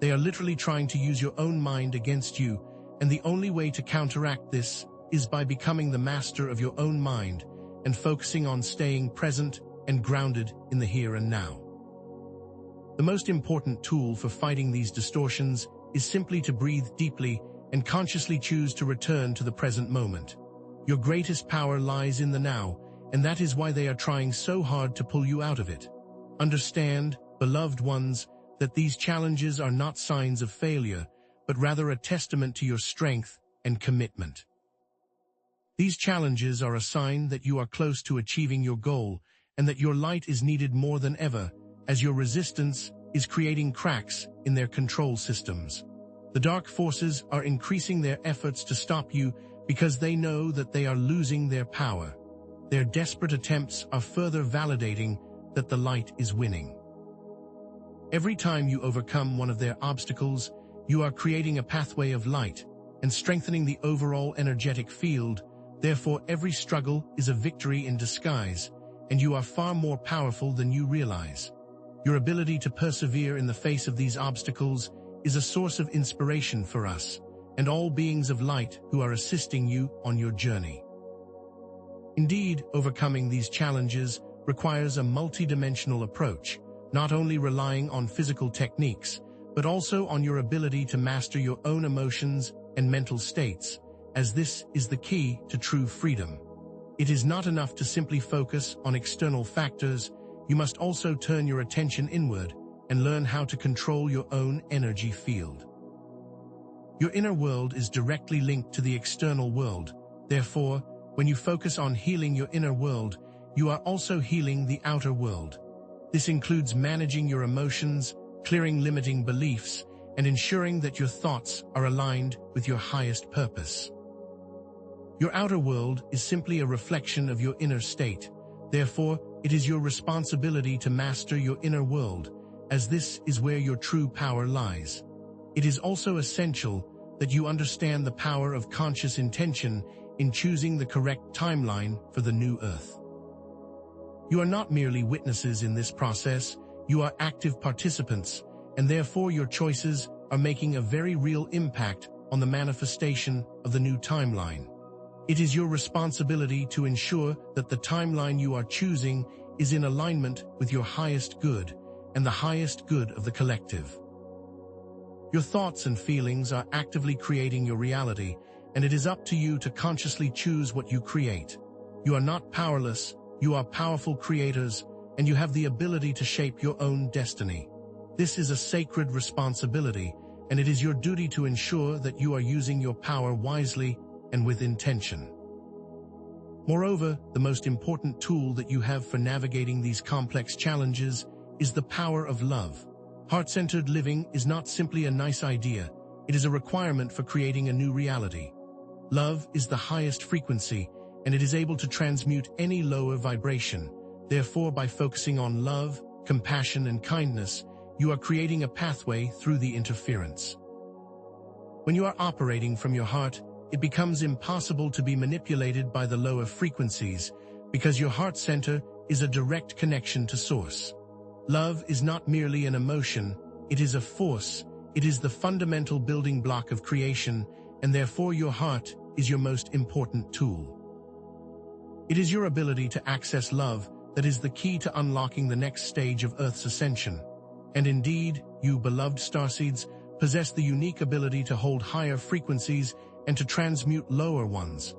They are literally trying to use your own mind against you, and the only way to counteract this is by becoming the master of your own mind and focusing on staying present and grounded in the here and now. The most important tool for fighting these distortions is simply to breathe deeply and consciously choose to return to the present moment. Your greatest power lies in the now, and that is why they are trying so hard to pull you out of it. Understand, beloved ones, that these challenges are not signs of failure, but rather a testament to your strength and commitment. These challenges are a sign that you are close to achieving your goal and that your light is needed more than ever, as your resistance is creating cracks in their control systems. The dark forces are increasing their efforts to stop you because they know that they are losing their power. Their desperate attempts are further validating that the light is winning. Every time you overcome one of their obstacles, you are creating a pathway of light and strengthening the overall energetic field. Therefore, every struggle is a victory in disguise, and you are far more powerful than you realize. Your ability to persevere in the face of these obstacles is a source of inspiration for us and all beings of light who are assisting you on your journey. Indeed, overcoming these challenges requires a multidimensional approach, not only relying on physical techniques, but also on your ability to master your own emotions and mental states, as this is the key to true freedom. It is not enough to simply focus on external factors. You must also turn your attention inward and learn how to control your own energy field. Your inner world is directly linked to the external world. Therefore, when you focus on healing your inner world, you are also healing the outer world. This includes managing your emotions, clearing limiting beliefs, and ensuring that your thoughts are aligned with your highest purpose. Your outer world is simply a reflection of your inner state. Therefore, it is your responsibility to master your inner world as this is where your true power lies. It is also essential that you understand the power of conscious intention in choosing the correct timeline for the new Earth. You are not merely witnesses in this process, you are active participants, and therefore your choices are making a very real impact on the manifestation of the new timeline. It is your responsibility to ensure that the timeline you are choosing is in alignment with your highest good and the highest good of the collective. Your thoughts and feelings are actively creating your reality, and it is up to you to consciously choose what you create. You are not powerless, you are powerful creators, and you have the ability to shape your own destiny. This is a sacred responsibility, and it is your duty to ensure that you are using your power wisely and with intention. Moreover, the most important tool that you have for navigating these complex challenges is the power of love. Heart-centered living is not simply a nice idea, it is a requirement for creating a new reality. Love is the highest frequency, and it is able to transmute any lower vibration. Therefore, by focusing on love, compassion, and kindness, you are creating a pathway through the interference. When you are operating from your heart, it becomes impossible to be manipulated by the lower frequencies, because your heart center is a direct connection to Source. Love is not merely an emotion, it is a force, it is the fundamental building block of creation, and therefore your heart is your most important tool. It is your ability to access love that is the key to unlocking the next stage of Earth's ascension. And indeed, you beloved starseeds possess the unique ability to hold higher frequencies and to transmute lower ones.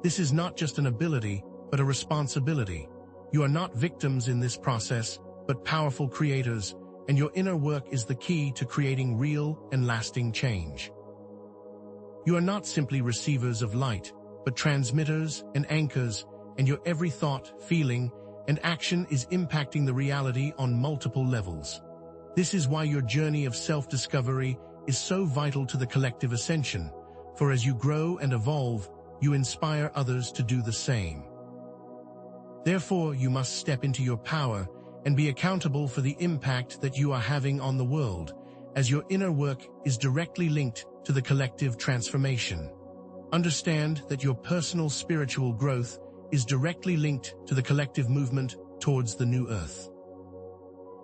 This is not just an ability, but a responsibility. You are not victims in this process, but powerful creators, and your inner work is the key to creating real and lasting change. You are not simply receivers of light, but transmitters and anchors, and your every thought, feeling, and action is impacting the reality on multiple levels. This is why your journey of self-discovery is so vital to the collective ascension, for as you grow and evolve, you inspire others to do the same. Therefore, you must step into your power and be accountable for the impact that you are having on the world, as your inner work is directly linked to the collective transformation. Understand that your personal spiritual growth is directly linked to the collective movement towards the new Earth.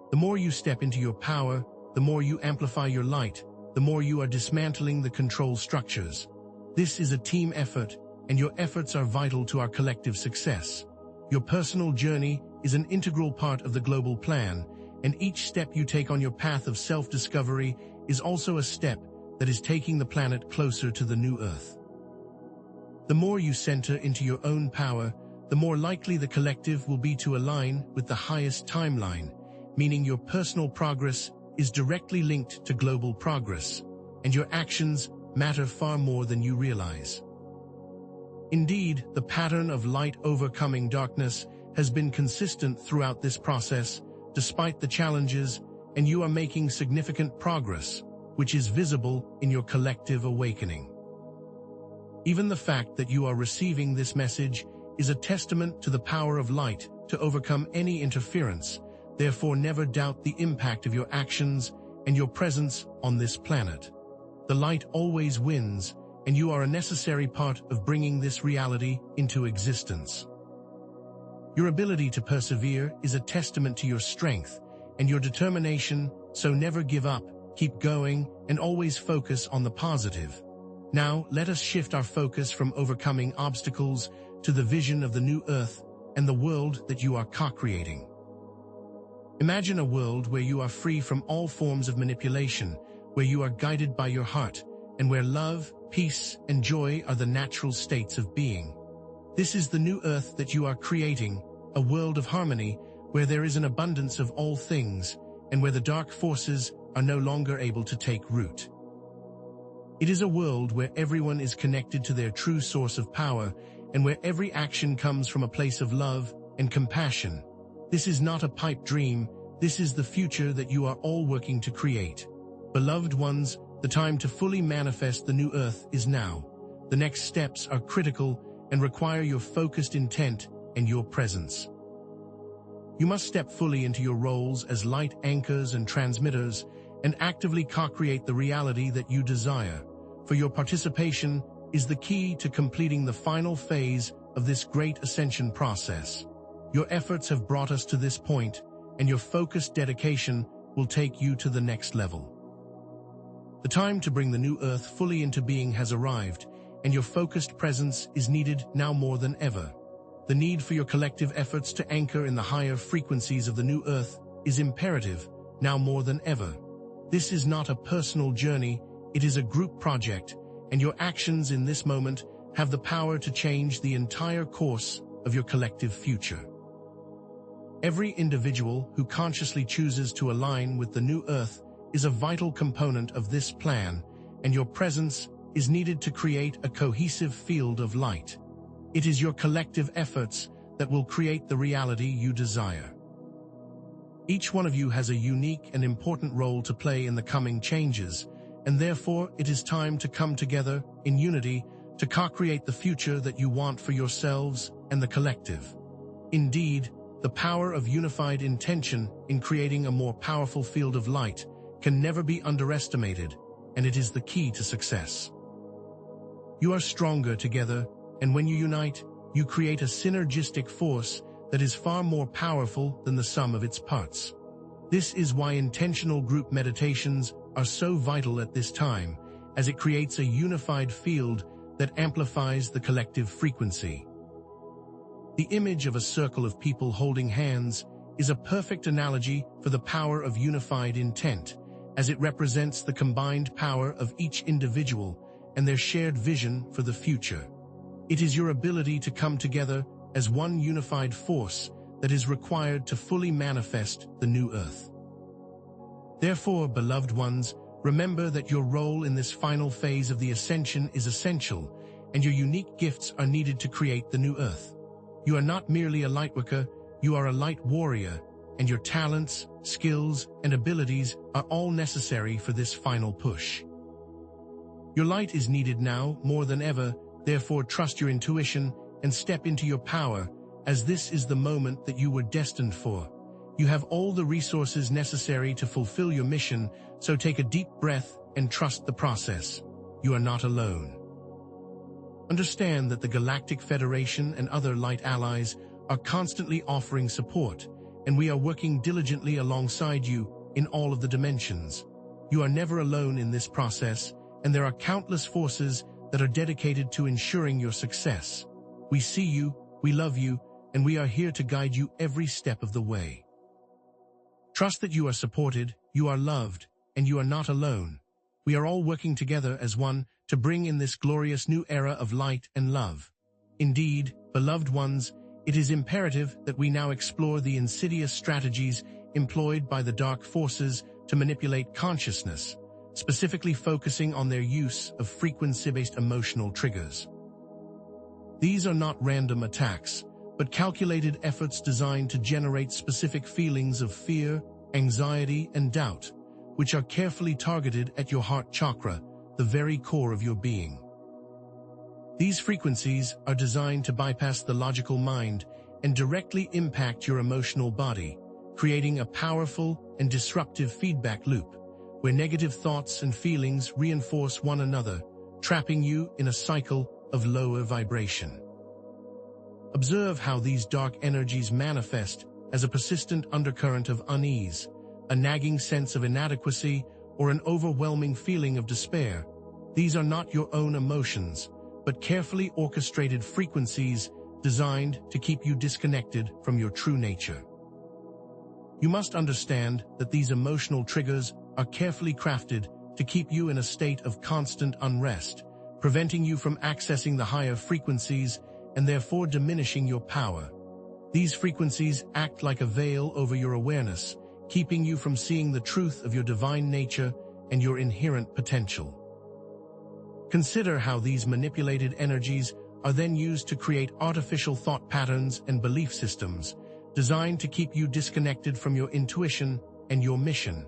The more you step into your power, the more you amplify your light, the more you are dismantling the control structures. This is a team effort, and your efforts are vital to our collective success. Your personal journey is an integral part of the global plan, and each step you take on your path of self-discovery is also a step that is taking the planet closer to the new Earth. The more you center into your own power, the more likely the collective will be to align with the highest timeline, meaning your personal progress is directly linked to global progress, and your actions matter far more than you realize. Indeed, the pattern of light overcoming darkness has been consistent throughout this process, despite the challenges, and you are making significant progress, which is visible in your collective awakening. Even the fact that you are receiving this message is a testament to the power of light to overcome any interference. Therefore, never doubt the impact of your actions and your presence on this planet. The light always wins, and you are a necessary part of bringing this reality into existence. Your ability to persevere is a testament to your strength and your determination, so never give up, keep going, and always focus on the positive. Now, let us shift our focus from overcoming obstacles to the vision of the new Earth and the world that you are co-creating. Imagine a world where you are free from all forms of manipulation, where you are guided by your heart, and where love, peace, and joy are the natural states of being. This is the new Earth that you are creating, a world of harmony, where there is an abundance of all things, and where the dark forces are no longer able to take root. It is a world where everyone is connected to their true source of power, and where every action comes from a place of love and compassion. This is not a pipe dream, this is the future that you are all working to create. Beloved ones, the time to fully manifest the new Earth is now. The next steps are critical and require your focused intent and your presence. You must step fully into your roles as light anchors and transmitters and actively co-create the reality that you desire, for your participation is the key to completing the final phase of this great ascension process. Your efforts have brought us to this point, and your focused dedication will take you to the next level. The time to bring the new Earth fully into being has arrived, and your focused presence is needed now more than ever. The need for your collective efforts to anchor in the higher frequencies of the new Earth is imperative, now more than ever. This is not a personal journey, it is a group project, and your actions in this moment have the power to change the entire course of your collective future. Every individual who consciously chooses to align with the new Earth is a vital component of this plan, and your presence is needed to create a cohesive field of light. It is your collective efforts that will create the reality you desire. Each one of you has a unique and important role to play in the coming changes, and therefore it is time to come together in unity to co-create the future that you want for yourselves and the collective. Indeed, the power of unified intention in creating a more powerful field of light can never be underestimated, and it is the key to success. You are stronger together, and when you unite, you create a synergistic force that is far more powerful than the sum of its parts. This is why intentional group meditations are so vital at this time, as it creates a unified field that amplifies the collective frequency. The image of a circle of people holding hands is a perfect analogy for the power of unified intent, as it represents the combined power of each individual and their shared vision for the future. It is your ability to come together as one unified force that is required to fully manifest the new Earth. Therefore, beloved ones, remember that your role in this final phase of the ascension is essential, and your unique gifts are needed to create the new Earth. You are not merely a lightworker, you are a light warrior, and your talents, skills, and abilities are all necessary for this final push. Your light is needed now more than ever, therefore trust your intuition and step into your power, as this is the moment that you were destined for. You have all the resources necessary to fulfill your mission, so take a deep breath and trust the process. You are not alone. Understand that the Galactic Federation and other light allies are constantly offering support, and we are working diligently alongside you in all of the dimensions. You are never alone in this process, and there are countless forces that are dedicated to ensuring your success. We see you, we love you, and we are here to guide you every step of the way. Trust that you are supported, you are loved, and you are not alone. We are all working together as one to bring in this glorious new era of light and love. Indeed, beloved ones, it is imperative that we now explore the insidious strategies employed by the dark forces to manipulate consciousness, specifically focusing on their use of frequency-based emotional triggers. These are not random attacks, but calculated efforts designed to generate specific feelings of fear, anxiety, and doubt, which are carefully targeted at your heart chakra, the very core of your being. These frequencies are designed to bypass the logical mind and directly impact your emotional body, creating a powerful and disruptive feedback loop, where negative thoughts and feelings reinforce one another, trapping you in a cycle of lower vibration. Observe how these dark energies manifest as a persistent undercurrent of unease, a nagging sense of inadequacy, or an overwhelming feeling of despair. These are not your own emotions, but carefully orchestrated frequencies designed to keep you disconnected from your true nature. You must understand that these emotional triggers are carefully crafted to keep you in a state of constant unrest, preventing you from accessing the higher frequencies and therefore diminishing your power. These frequencies act like a veil over your awareness, keeping you from seeing the truth of your divine nature and your inherent potential. Consider how these manipulated energies are then used to create artificial thought patterns and belief systems, designed to keep you disconnected from your intuition and your mission.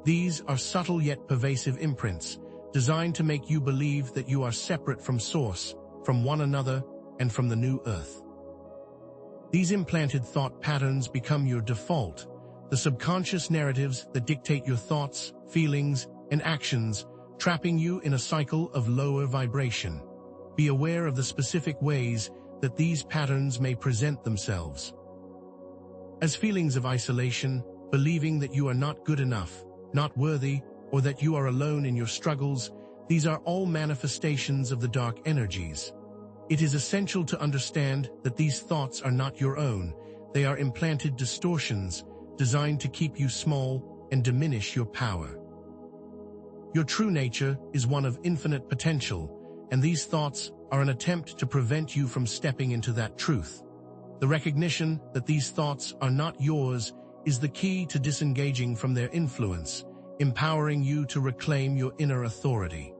These are subtle yet pervasive imprints, designed to make you believe that you are separate from Source, from one another, and from the new Earth. These implanted thought patterns become your default, the subconscious narratives that dictate your thoughts, feelings, and actions, trapping you in a cycle of lower vibration. Be aware of the specific ways that these patterns may present themselves. As feelings of isolation, believing that you are not good enough, not worthy, or that you are alone in your struggles, these are all manifestations of the dark energies. It is essential to understand that these thoughts are not your own. They are implanted distortions designed to keep you small and diminish your power. Your true nature is one of infinite potential, and these thoughts are an attempt to prevent you from stepping into that truth. The recognition that these thoughts are not yours is the key to disengaging from their influence, empowering you to reclaim your inner authority.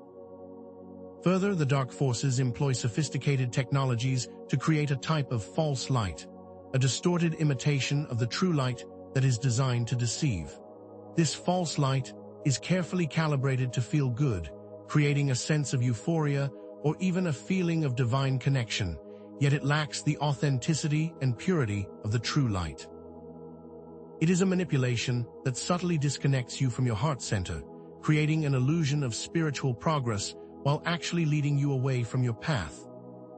Further, the dark forces employ sophisticated technologies to create a type of false light, a distorted imitation of the true light that is designed to deceive. This false light is carefully calibrated to feel good, creating a sense of euphoria or even a feeling of divine connection, yet it lacks the authenticity and purity of the true light. It is a manipulation that subtly disconnects you from your heart center, creating an illusion of spiritual progress while actually leading you away from your path.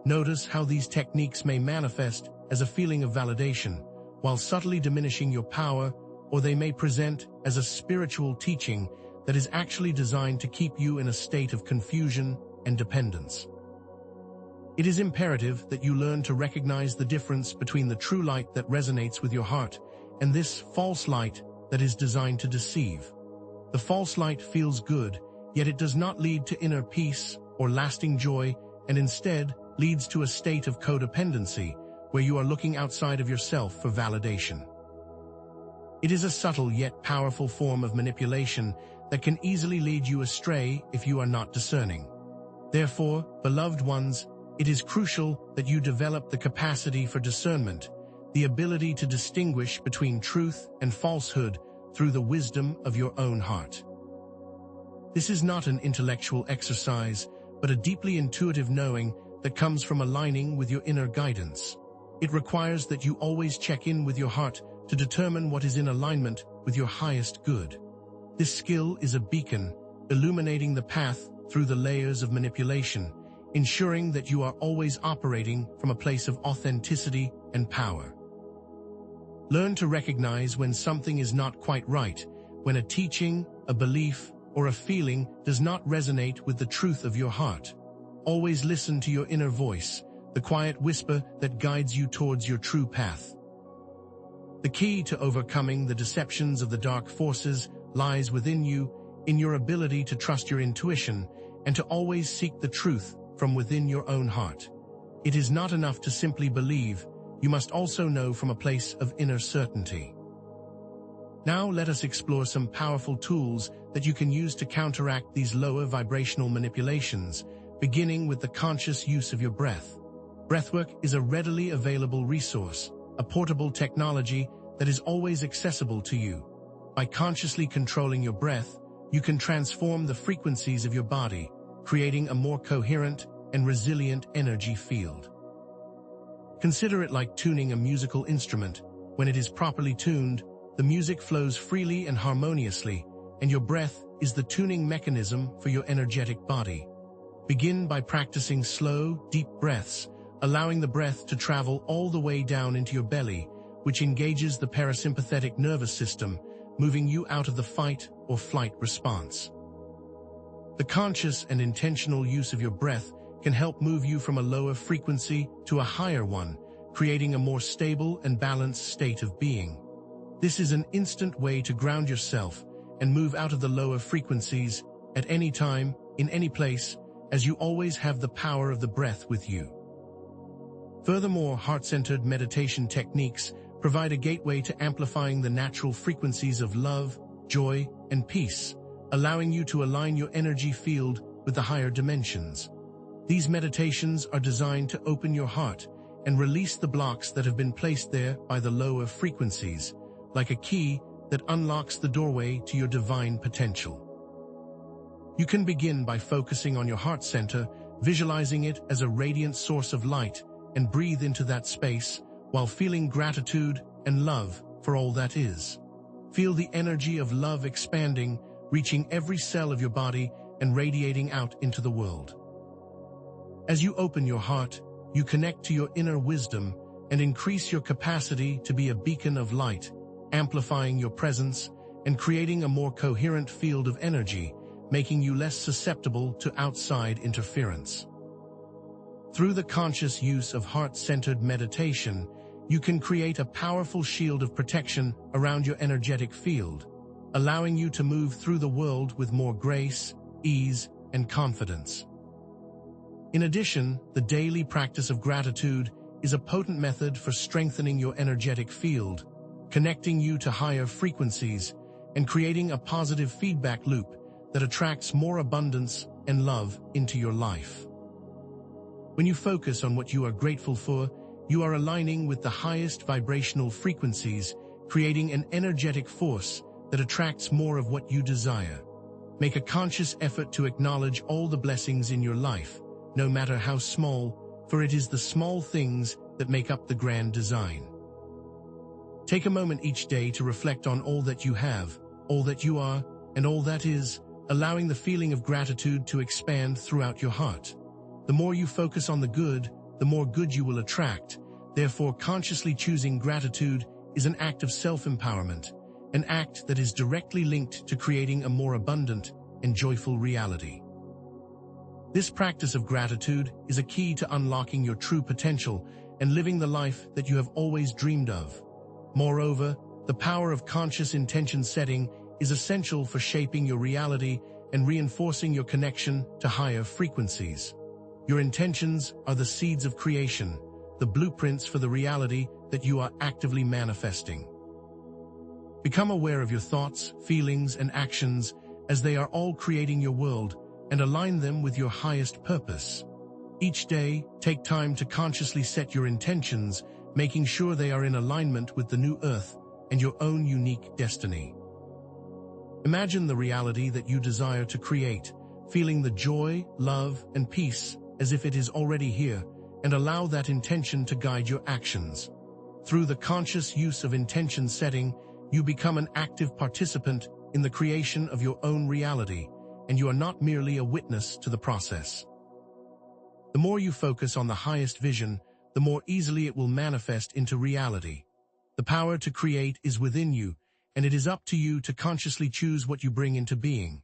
Notice how these techniques may manifest as a feeling of validation, while subtly diminishing your power, or they may present as a spiritual teaching that is actually designed to keep you in a state of confusion and dependence. It is imperative that you learn to recognize the difference between the true light that resonates with your heart and this false light that is designed to deceive. The false light feels good, yet it does not lead to inner peace or lasting joy, and instead leads to a state of codependency, where you are looking outside of yourself for validation. It is a subtle yet powerful form of manipulation that can easily lead you astray if you are not discerning. Therefore, beloved ones, it is crucial that you develop the capacity for discernment, the ability to distinguish between truth and falsehood through the wisdom of your own heart. This is not an intellectual exercise, but a deeply intuitive knowing that comes from aligning with your inner guidance. It requires that you always check in with your heart to determine what is in alignment with your highest good. This skill is a beacon, illuminating the path through the layers of manipulation, ensuring that you are always operating from a place of authenticity and power. Learn to recognize when something is not quite right, when a teaching, a belief, or a feeling does not resonate with the truth of your heart. Always listen to your inner voice, the quiet whisper that guides you towards your true path. The key to overcoming the deceptions of the dark forces lies within you, in your ability to trust your intuition and to always seek the truth from within your own heart. It is not enough to simply believe, you must also know from a place of inner certainty. Now let us explore some powerful tools that you can use to counteract these lower vibrational manipulations, beginning with the conscious use of your breath. Breathwork is a readily available resource, a portable technology that is always accessible to you. By consciously controlling your breath, you can transform the frequencies of your body, creating a more coherent and resilient energy field. Consider it like tuning a musical instrument. When it is properly tuned, the music flows freely and harmoniously, and your breath is the tuning mechanism for your energetic body. Begin by practicing slow, deep breaths, allowing the breath to travel all the way down into your belly, which engages the parasympathetic nervous system, moving you out of the fight or flight response. The conscious and intentional use of your breath can help move you from a lower frequency to a higher one, creating a more stable and balanced state of being. This is an instant way to ground yourself and move out of the lower frequencies at any time, in any place, as you always have the power of the breath with you. Furthermore, heart-centered meditation techniques provide a gateway to amplifying the natural frequencies of love, joy, and peace, allowing you to align your energy field with the higher dimensions. These meditations are designed to open your heart and release the blocks that have been placed there by the lower frequencies, like a key that unlocks the doorway to your divine potential. You can begin by focusing on your heart center, visualizing it as a radiant source of light, and breathe into that space while feeling gratitude and love for all that is. Feel the energy of love expanding, reaching every cell of your body and radiating out into the world. As you open your heart, you connect to your inner wisdom and increase your capacity to be a beacon of light, amplifying your presence and creating a more coherent field of energy, making you less susceptible to outside interference. Through the conscious use of heart-centered meditation, you can create a powerful shield of protection around your energetic field, allowing you to move through the world with more grace, ease, and confidence. In addition, the daily practice of gratitude is a potent method for strengthening your energetic field, connecting you to higher frequencies, and creating a positive feedback loop that attracts more abundance and love into your life. When you focus on what you are grateful for, you are aligning with the highest vibrational frequencies, creating an energetic force that attracts more of what you desire. Make a conscious effort to acknowledge all the blessings in your life, no matter how small, for it is the small things that make up the grand design. Take a moment each day to reflect on all that you have, all that you are, and all that is, allowing the feeling of gratitude to expand throughout your heart. The more you focus on the good, the more good you will attract. Therefore, consciously choosing gratitude is an act of self-empowerment, an act that is directly linked to creating a more abundant and joyful reality. This practice of gratitude is a key to unlocking your true potential and living the life that you have always dreamed of. Moreover, the power of conscious intention setting is essential for shaping your reality and reinforcing your connection to higher frequencies. Your intentions are the seeds of creation, the blueprints for the reality that you are actively manifesting. Become aware of your thoughts, feelings, and actions as they are all creating your world, and align them with your highest purpose. Each day, take time to consciously set your intentions, making sure they are in alignment with the new earth and your own unique destiny. Imagine the reality that you desire to create, feeling the joy, love, and peace as if it is already here, and allow that intention to guide your actions. Through the conscious use of intention setting, you become an active participant in the creation of your own reality, and you are not merely a witness to the process. The more you focus on the highest vision, the more easily it will manifest into reality. The power to create is within you, and it is up to you to consciously choose what you bring into being.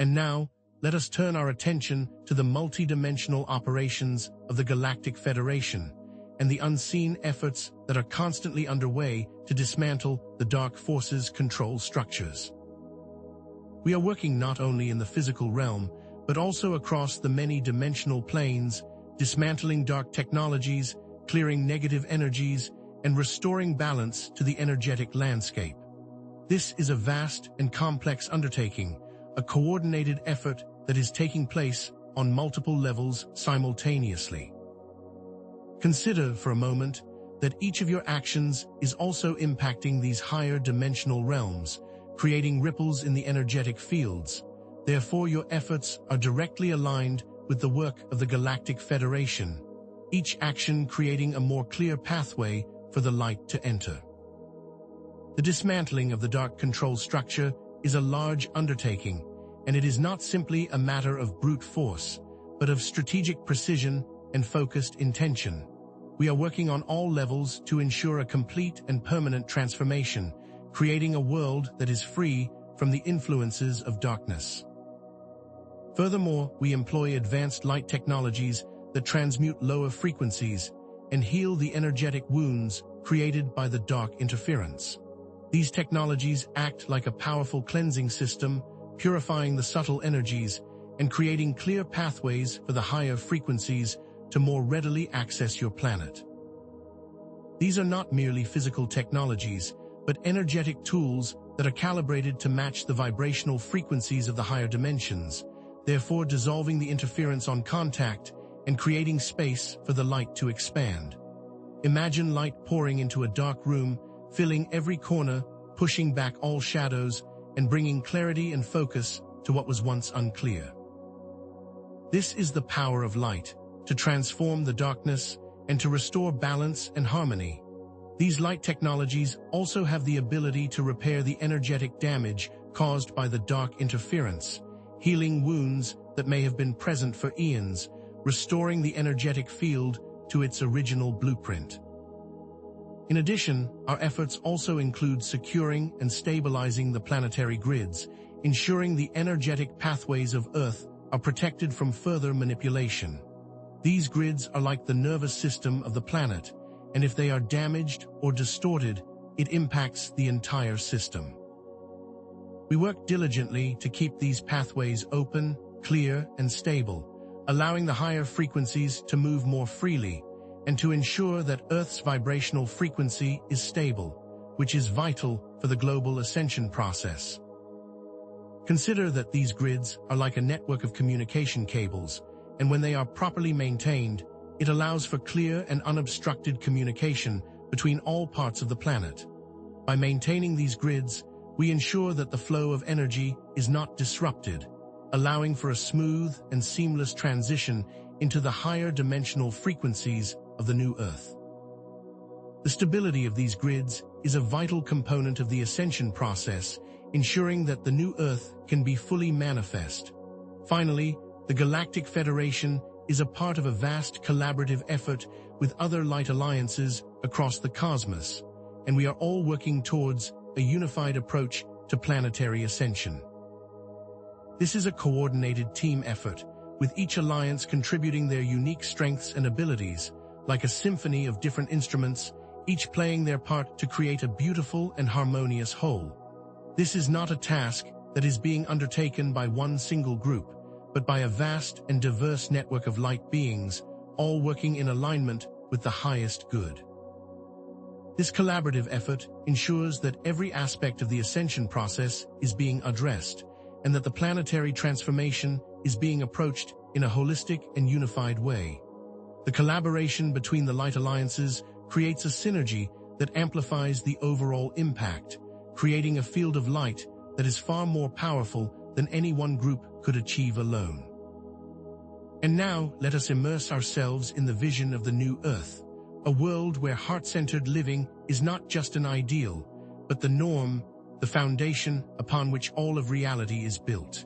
And now, let us turn our attention to the multi-dimensional operations of the Galactic Federation and the unseen efforts that are constantly underway to dismantle the dark forces' control structures. We are working not only in the physical realm, but also across the many dimensional planes, dismantling dark technologies, clearing negative energies, and restoring balance to the energetic landscape. This is a vast and complex undertaking, a coordinated effort that is taking place on multiple levels simultaneously. Consider for a moment that each of your actions is also impacting these higher dimensional realms, creating ripples in the energetic fields. Therefore, your efforts are directly aligned with the work of the Galactic Federation, each action creating a more clear pathway for the light to enter. The dismantling of the dark control structure is a large undertaking, and it is not simply a matter of brute force, but of strategic precision and focused intention. We are working on all levels to ensure a complete and permanent transformation, creating a world that is free from the influences of darkness. Furthermore, we employ advanced light technologies that transmute lower frequencies and heal the energetic wounds created by the dark interference. These technologies act like a powerful cleansing system, purifying the subtle energies and creating clear pathways for the higher frequencies to more readily access your planet. These are not merely physical technologies, but energetic tools that are calibrated to match the vibrational frequencies of the higher dimensions, therefore dissolving the interference on contact and creating space for the light to expand. Imagine light pouring into a dark room, filling every corner, pushing back all shadows, and bringing clarity and focus to what was once unclear. This is the power of light, to transform the darkness and to restore balance and harmony. These light technologies also have the ability to repair the energetic damage caused by the dark interference, healing wounds that may have been present for eons, restoring the energetic field to its original blueprint. In addition, our efforts also include securing and stabilizing the planetary grids, ensuring the energetic pathways of Earth are protected from further manipulation. These grids are like the nervous system of the planet, and if they are damaged or distorted, it impacts the entire system. We work diligently to keep these pathways open, clear, and stable, allowing the higher frequencies to move more freely, and to ensure that Earth's vibrational frequency is stable, which is vital for the global ascension process. Consider that these grids are like a network of communication cables, and when they are properly maintained, it allows for clear and unobstructed communication between all parts of the planet. By maintaining these grids, we ensure that the flow of energy is not disrupted, allowing for a smooth and seamless transition into the higher dimensional frequencies of the new Earth. The stability of these grids is a vital component of the ascension process, ensuring that the new Earth can be fully manifest. Finally, the Galactic Federation is a part of a vast collaborative effort with other light alliances across the cosmos, and we are all working towards a unified approach to planetary ascension. This is a coordinated team effort, with each alliance contributing their unique strengths and abilities, like a symphony of different instruments, each playing their part to create a beautiful and harmonious whole. This is not a task that is being undertaken by one single group, but by a vast and diverse network of light beings, all working in alignment with the highest good. This collaborative effort ensures that every aspect of the ascension process is being addressed, and that the planetary transformation is being approached in a holistic and unified way. The collaboration between the light alliances creates a synergy that amplifies the overall impact, creating a field of light that is far more powerful than any one group could achieve alone. And now, let us immerse ourselves in the vision of the new Earth, a world where heart-centered living is not just an ideal, but the norm, the foundation upon which all of reality is built.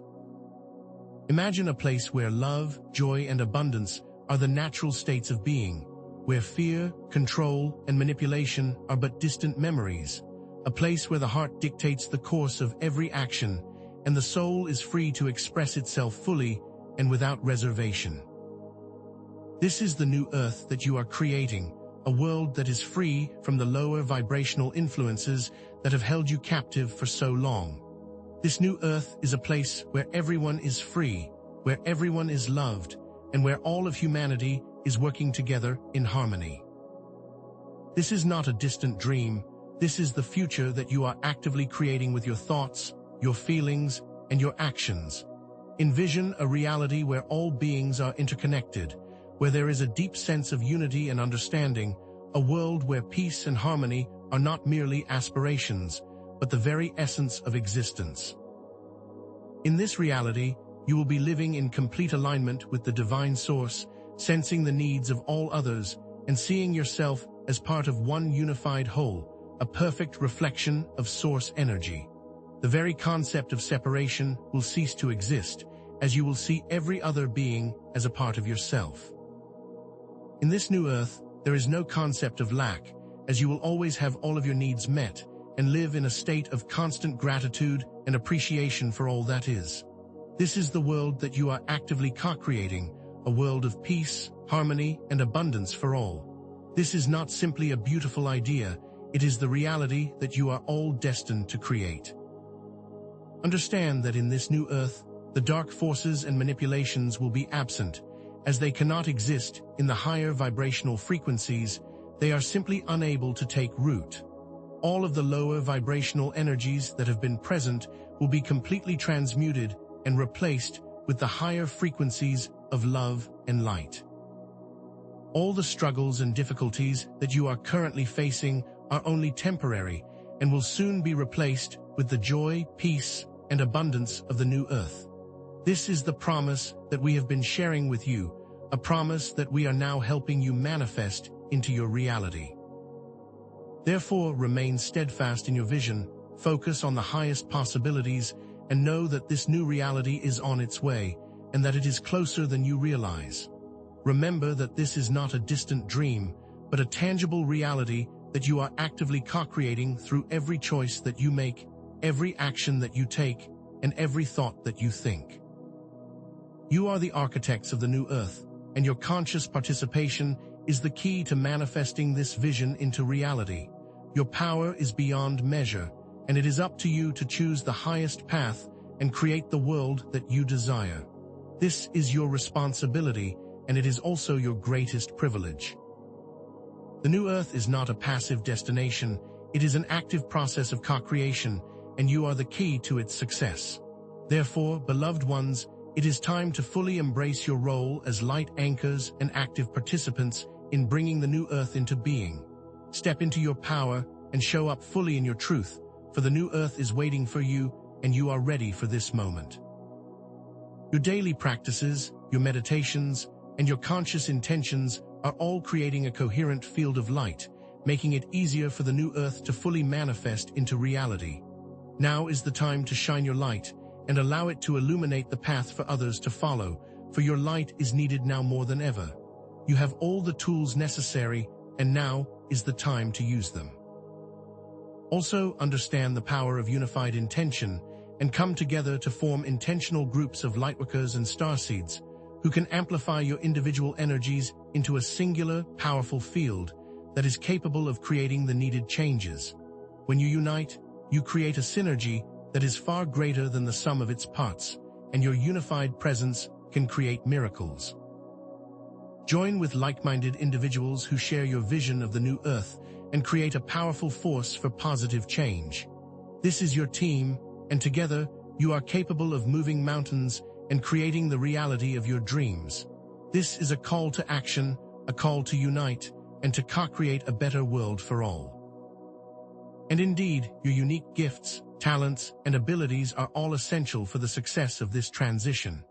Imagine a place where love, joy, and abundance are the natural states of being, where fear, control, and manipulation are but distant memories, a place where the heart dictates the course of every action, and the soul is free to express itself fully and without reservation. This is the new Earth that you are creating, a world that is free from the lower vibrational influences that have held you captive for so long. This new Earth is a place where everyone is free, where everyone is loved, and where all of humanity is working together in harmony. This is not a distant dream. This is the future that you are actively creating with your thoughts, your feelings, and your actions. Envision a reality where all beings are interconnected, where there is a deep sense of unity and understanding, a world where peace and harmony are not merely aspirations, but the very essence of existence. In this reality, you will be living in complete alignment with the divine source, sensing the needs of all others, and seeing yourself as part of one unified whole, a perfect reflection of source energy. The very concept of separation will cease to exist, as you will see every other being as a part of yourself. In this new Earth, there is no concept of lack, as you will always have all of your needs met and live in a state of constant gratitude and appreciation for all that is. This is the world that you are actively co-creating, a world of peace, harmony, and abundance for all. This is not simply a beautiful idea, it is the reality that you are all destined to create. Understand that in this new Earth, the dark forces and manipulations will be absent, as they cannot exist in the higher vibrational frequencies. They are simply unable to take root. All of the lower vibrational energies that have been present will be completely transmuted and replaced with the higher frequencies of love and light. All the struggles and difficulties that you are currently facing are only temporary and will soon be replaced with the joy, peace, and abundance of the new Earth. This is the promise that we have been sharing with you, a promise that we are now helping you manifest into your reality. Therefore, remain steadfast in your vision, focus on the highest possibilities, and know that this new reality is on its way, and that it is closer than you realize. Remember that this is not a distant dream, but a tangible reality that you are actively co-creating through every choice that you make, every action that you take, and every thought that you think. You are the architects of the new Earth, and your conscious participation is the key to manifesting this vision into reality. Your power is beyond measure, and it is up to you to choose the highest path and create the world that you desire. This is your responsibility, and it is also your greatest privilege. The new Earth is not a passive destination, it is an active process of co-creation, and you are the key to its success. Therefore, beloved ones, it is time to fully embrace your role as light anchors and active participants in bringing the new Earth into being. Step into your power and show up fully in your truth, for the new Earth is waiting for you, and you are ready for this moment. Your daily practices, your meditations, and your conscious intentions are all creating a coherent field of light, making it easier for the new Earth to fully manifest into reality. Now is the time to shine your light and allow it to illuminate the path for others to follow, for your light is needed now more than ever. You have all the tools necessary, and now is the time to use them. Also, understand the power of unified intention and come together to form intentional groups of lightworkers and starseeds who can amplify your individual energies into a singular, powerful field that is capable of creating the needed changes. When you unite, you create a synergy that is far greater than the sum of its parts, and your unified presence can create miracles. Join with like-minded individuals who share your vision of the new Earth and create a powerful force for positive change. This is your team, and together you are capable of moving mountains and creating the reality of your dreams. This is a call to action, a call to unite, and to co-create a better world for all. And indeed, your unique gifts, talents, and abilities are all essential for the success of this transition.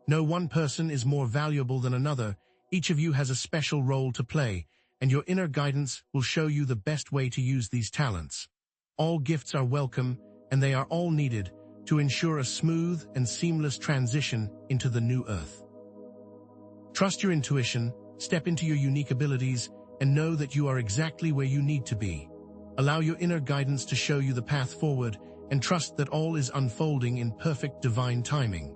No one person is more valuable than another. Each of you has a special role to play, and your inner guidance will show you the best way to use these talents. All gifts are welcome, and they are all needed to ensure a smooth and seamless transition into the new Earth. Trust your intuition, step into your unique abilities, and know that you are exactly where you need to be. Allow your inner guidance to show you the path forward, and trust that all is unfolding in perfect divine timing.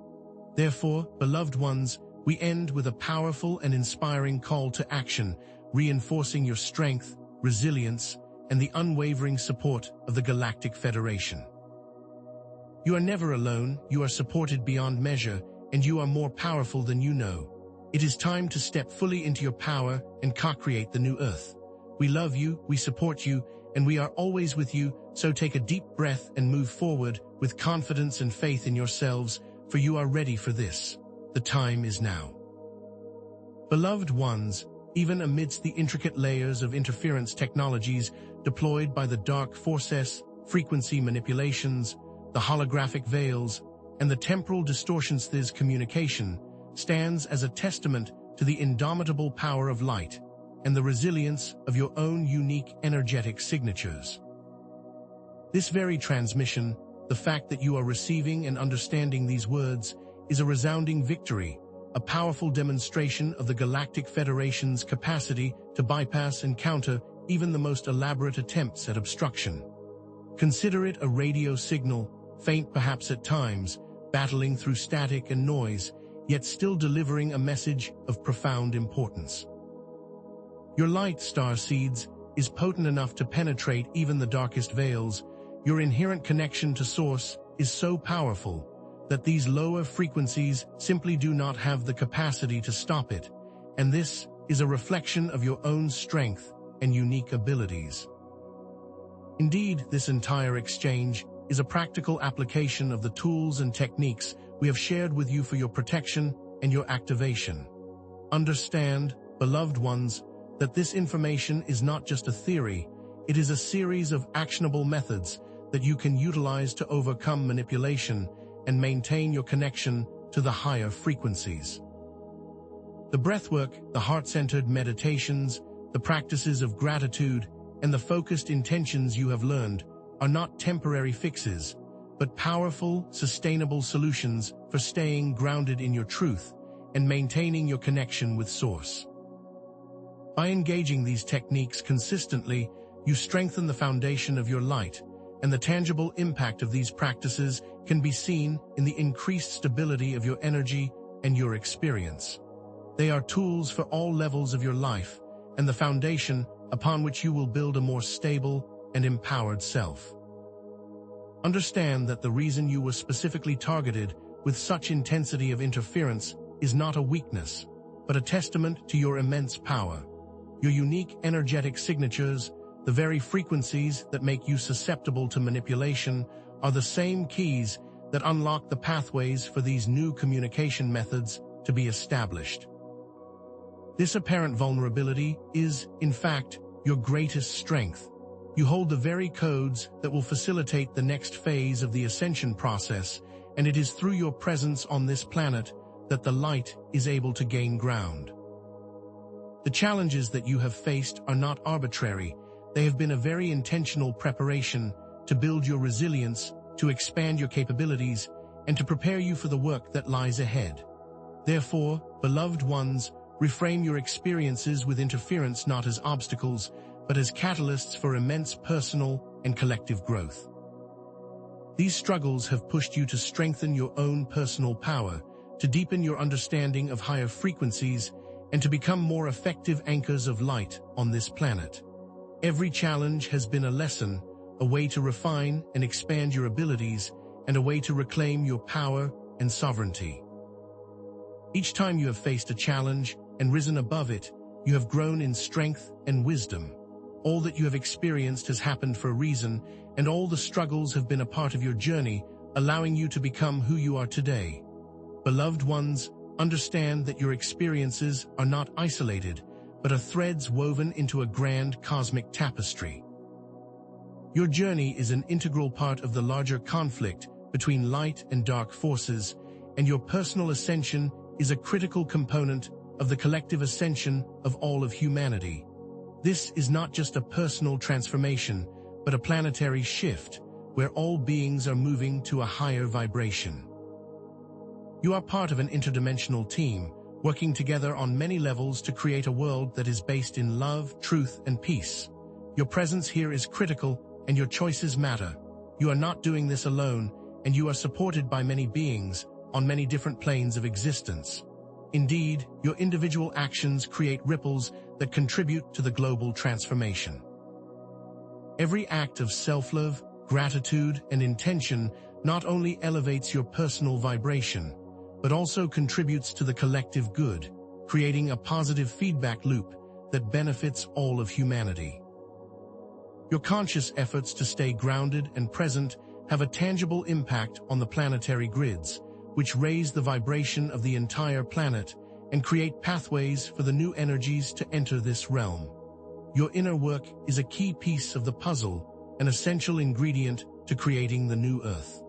Therefore, beloved ones, we end with a powerful and inspiring call to action, reinforcing your strength, resilience, and the unwavering support of the Galactic Federation. You are never alone, you are supported beyond measure, and you are more powerful than you know. It is time to step fully into your power and co-create the new Earth. We love you, we support you, and we are always with you, so take a deep breath and move forward with confidence and faith in yourselves, for you are ready for this. The time is now. Beloved ones, even amidst the intricate layers of interference technologies deployed by the dark forces, frequency manipulations, the holographic veils, and the temporal distortions, this communication stands as a testament to the indomitable power of light and the resilience of your own unique energetic signatures. This very transmission, the fact that you are receiving and understanding these words, is a resounding victory, a powerful demonstration of the Galactic Federation's capacity to bypass and counter even the most elaborate attempts at obstruction. Consider it a radio signal, faint perhaps at times, battling through static and noise, yet still delivering a message of profound importance. Your light, star seeds, is potent enough to penetrate even the darkest veils. Your inherent connection to Source is so powerful that these lower frequencies simply do not have the capacity to stop it, and this is a reflection of your own strength and unique abilities. Indeed, this entire exchange is a practical application of the tools and techniques we have shared with you for your protection and your activation. Understand, beloved ones, that this information is not just a theory, it is a series of actionable methods that you can utilize to overcome manipulation and maintain your connection to the higher frequencies. The breathwork, the heart-centered meditations, the practices of gratitude, and the focused intentions you have learned are not temporary fixes, but powerful, sustainable solutions for staying grounded in your truth and maintaining your connection with Source. By engaging these techniques consistently, you strengthen the foundation of your light, and the tangible impact of these practices can be seen in the increased stability of your energy and your experience. They are tools for all levels of your life, and the foundation upon which you will build a more stable and empowered self. Understand that the reason you were specifically targeted with such intensity of interference is not a weakness, but a testament to your immense power. Your unique energetic signatures, the very frequencies that make you susceptible to manipulation, are the same keys that unlock the pathways for these new communication methods to be established. This apparent vulnerability is, in fact, your greatest strength. You hold the very codes that will facilitate the next phase of the ascension process, and it is through your presence on this planet that the light is able to gain ground. The challenges that you have faced are not arbitrary. They have been a very intentional preparation to build your resilience, to expand your capabilities, and to prepare you for the work that lies ahead. Therefore, beloved ones, reframe your experiences with interference not as obstacles, but as catalysts for immense personal and collective growth. These struggles have pushed you to strengthen your own personal power, to deepen your understanding of higher frequencies, and to become more effective anchors of light on this planet. Every challenge has been a lesson, a way to refine and expand your abilities, and a way to reclaim your power and sovereignty. Each time you have faced a challenge and risen above it, you have grown in strength and wisdom. All that you have experienced has happened for a reason, and all the struggles have been a part of your journey, allowing you to become who you are today. Beloved ones, understand that your experiences are not isolated, but are threads woven into a grand cosmic tapestry. Your journey is an integral part of the larger conflict between light and dark forces, and your personal ascension is a critical component of the collective ascension of all of humanity. This is not just a personal transformation, but a planetary shift, where all beings are moving to a higher vibration. You are part of an interdimensional team, working together on many levels to create a world that is based in love, truth, and peace. Your presence here is critical, and your choices matter. You are not doing this alone, and you are supported by many beings on many different planes of existence. Indeed, your individual actions create ripples that contribute to the global transformation. Every act of self-love, gratitude, and intention not only elevates your personal vibration, but also contributes to the collective good, creating a positive feedback loop that benefits all of humanity. Your conscious efforts to stay grounded and present have a tangible impact on the planetary grids, which raise the vibration of the entire planet and create pathways for the new energies to enter this realm. Your inner work is a key piece of the puzzle, an essential ingredient to creating the new Earth.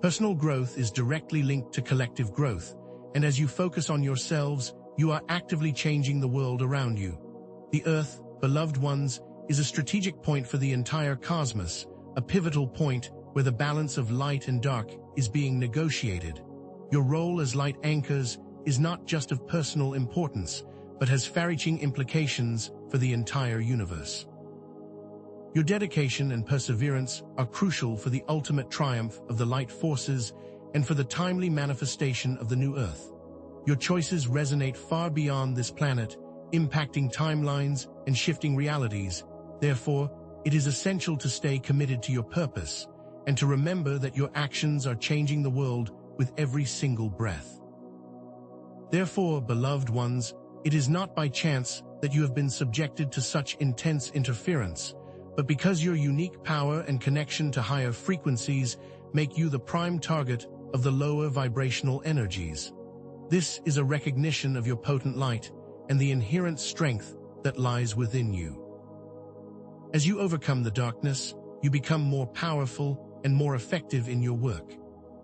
Personal growth is directly linked to collective growth, and as you focus on yourselves, you are actively changing the world around you. The Earth, beloved ones, is a strategic point for the entire cosmos, a pivotal point where the balance of light and dark is being negotiated. Your role as light anchors is not just of personal importance, but has far-reaching implications for the entire universe. Your dedication and perseverance are crucial for the ultimate triumph of the light forces and for the timely manifestation of the new Earth. Your choices resonate far beyond this planet, impacting timelines and shifting realities. Therefore, it is essential to stay committed to your purpose and to remember that your actions are changing the world with every single breath. Therefore, beloved ones, it is not by chance that you have been subjected to such intense interference, but because your unique power and connection to higher frequencies make you the prime target of the lower vibrational energies. This is a recognition of your potent light and the inherent strength that lies within you. As you overcome the darkness, you become more powerful and more effective in your work.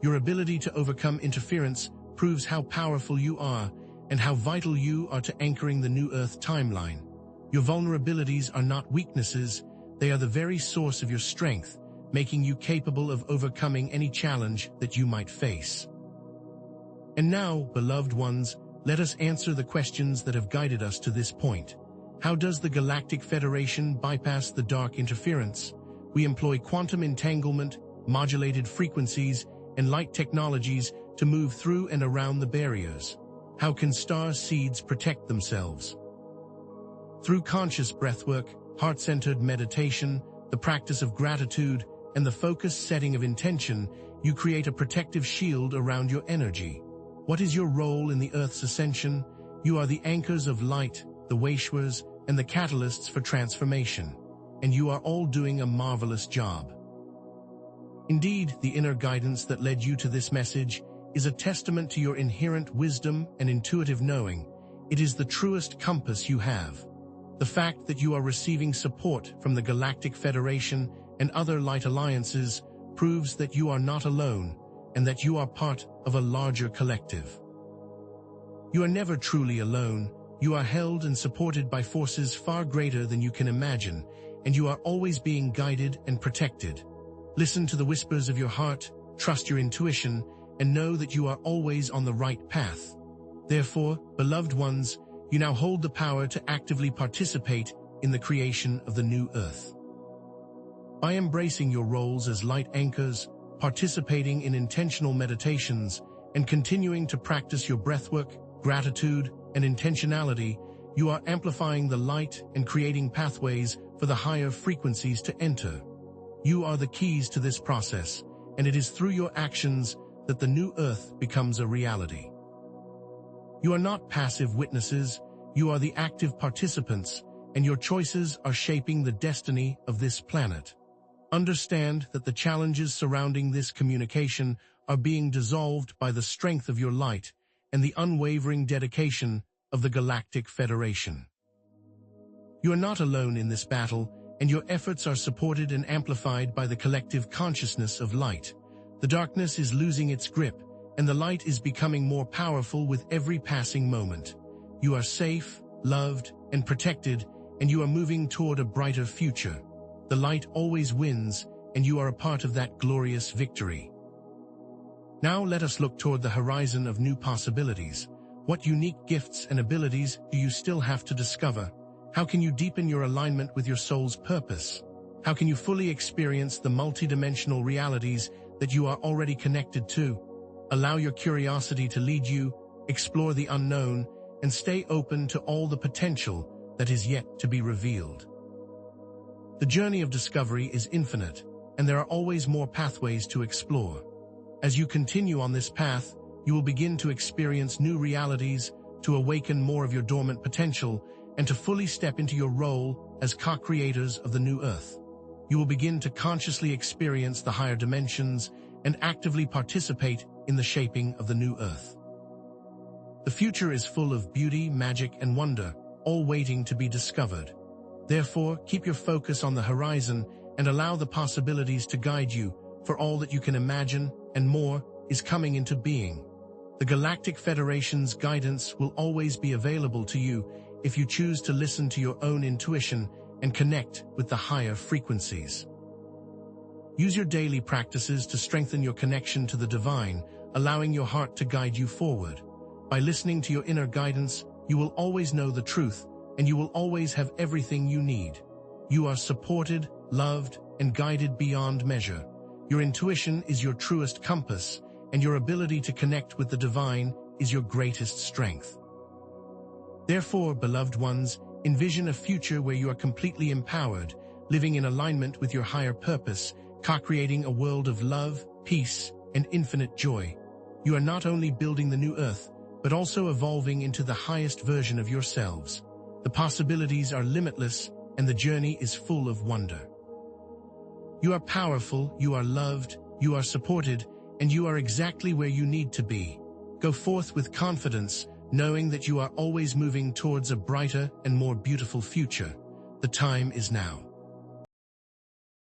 Your ability to overcome interference proves how powerful you are and how vital you are to anchoring the new Earth timeline. Your vulnerabilities are not weaknesses, they are the very source of your strength, making you capable of overcoming any challenge that you might face. And now, beloved ones, let us answer the questions that have guided us to this point. How does the Galactic Federation bypass the dark interference? We employ quantum entanglement, modulated frequencies, and light technologies to move through and around the barriers. How can star seeds protect themselves? Through conscious breathwork, heart-centered meditation, the practice of gratitude, and the focused setting of intention, you create a protective shield around your energy. What is your role in the Earth's ascension? You are the anchors of light, the Waishwars, and the catalysts for transformation. And you are all doing a marvelous job. Indeed, the inner guidance that led you to this message is a testament to your inherent wisdom and intuitive knowing. It is the truest compass you have. The fact that you are receiving support from the Galactic Federation and other light alliances proves that you are not alone and that you are part of a larger collective. You are never truly alone. You are held and supported by forces far greater than you can imagine, and you are always being guided and protected. Listen to the whispers of your heart, trust your intuition, and know that you are always on the right path. Therefore, beloved ones, you now hold the power to actively participate in the creation of the new Earth. By embracing your roles as light anchors, participating in intentional meditations, and continuing to practice your breathwork, gratitude, and intentionality, you are amplifying the light and creating pathways for the higher frequencies to enter. You are the keys to this process, and it is through your actions that the new Earth becomes a reality. You are not passive witnesses, you are the active participants, and your choices are shaping the destiny of this planet. Understand that the challenges surrounding this communication are being dissolved by the strength of your light and the unwavering dedication of the Galactic Federation. You are not alone in this battle, and your efforts are supported and amplified by the collective consciousness of light. The darkness is losing its grip, and the light is becoming more powerful with every passing moment. You are safe, loved, and protected, and you are moving toward a brighter future. The light always wins, and you are a part of that glorious victory. Now let us look toward the horizon of new possibilities. What unique gifts and abilities do you still have to discover? How can you deepen your alignment with your soul's purpose? How can you fully experience the multidimensional realities that you are already connected to? Allow your curiosity to lead you, explore the unknown, and stay open to all the potential that is yet to be revealed. The journey of discovery is infinite, and there are always more pathways to explore. As you continue on this path, you will begin to experience new realities, to awaken more of your dormant potential, and to fully step into your role as co-creators of the new Earth. You will begin to consciously experience the higher dimensions and actively participate in the shaping of the new Earth. The future is full of beauty, magic, and wonder, all waiting to be discovered. Therefore, keep your focus on the horizon and allow the possibilities to guide you, for all that you can imagine and more is coming into being. The Galactic Federation's guidance will always be available to you if you choose to listen to your own intuition and connect with the higher frequencies. Use your daily practices to strengthen your connection to the divine, allowing your heart to guide you forward. By listening to your inner guidance, you will always know the truth, and you will always have everything you need. You are supported, loved, and guided beyond measure. Your intuition is your truest compass, and your ability to connect with the divine is your greatest strength. Therefore, beloved ones, envision a future where you are completely empowered, living in alignment with your higher purpose, co-creating a world of love, peace, and infinite joy. You are not only building the new Earth, but also evolving into the highest version of yourselves. The possibilities are limitless, and the journey is full of wonder. You are powerful, you are loved, you are supported, and you are exactly where you need to be. Go forth with confidence, knowing that you are always moving towards a brighter and more beautiful future. The time is now.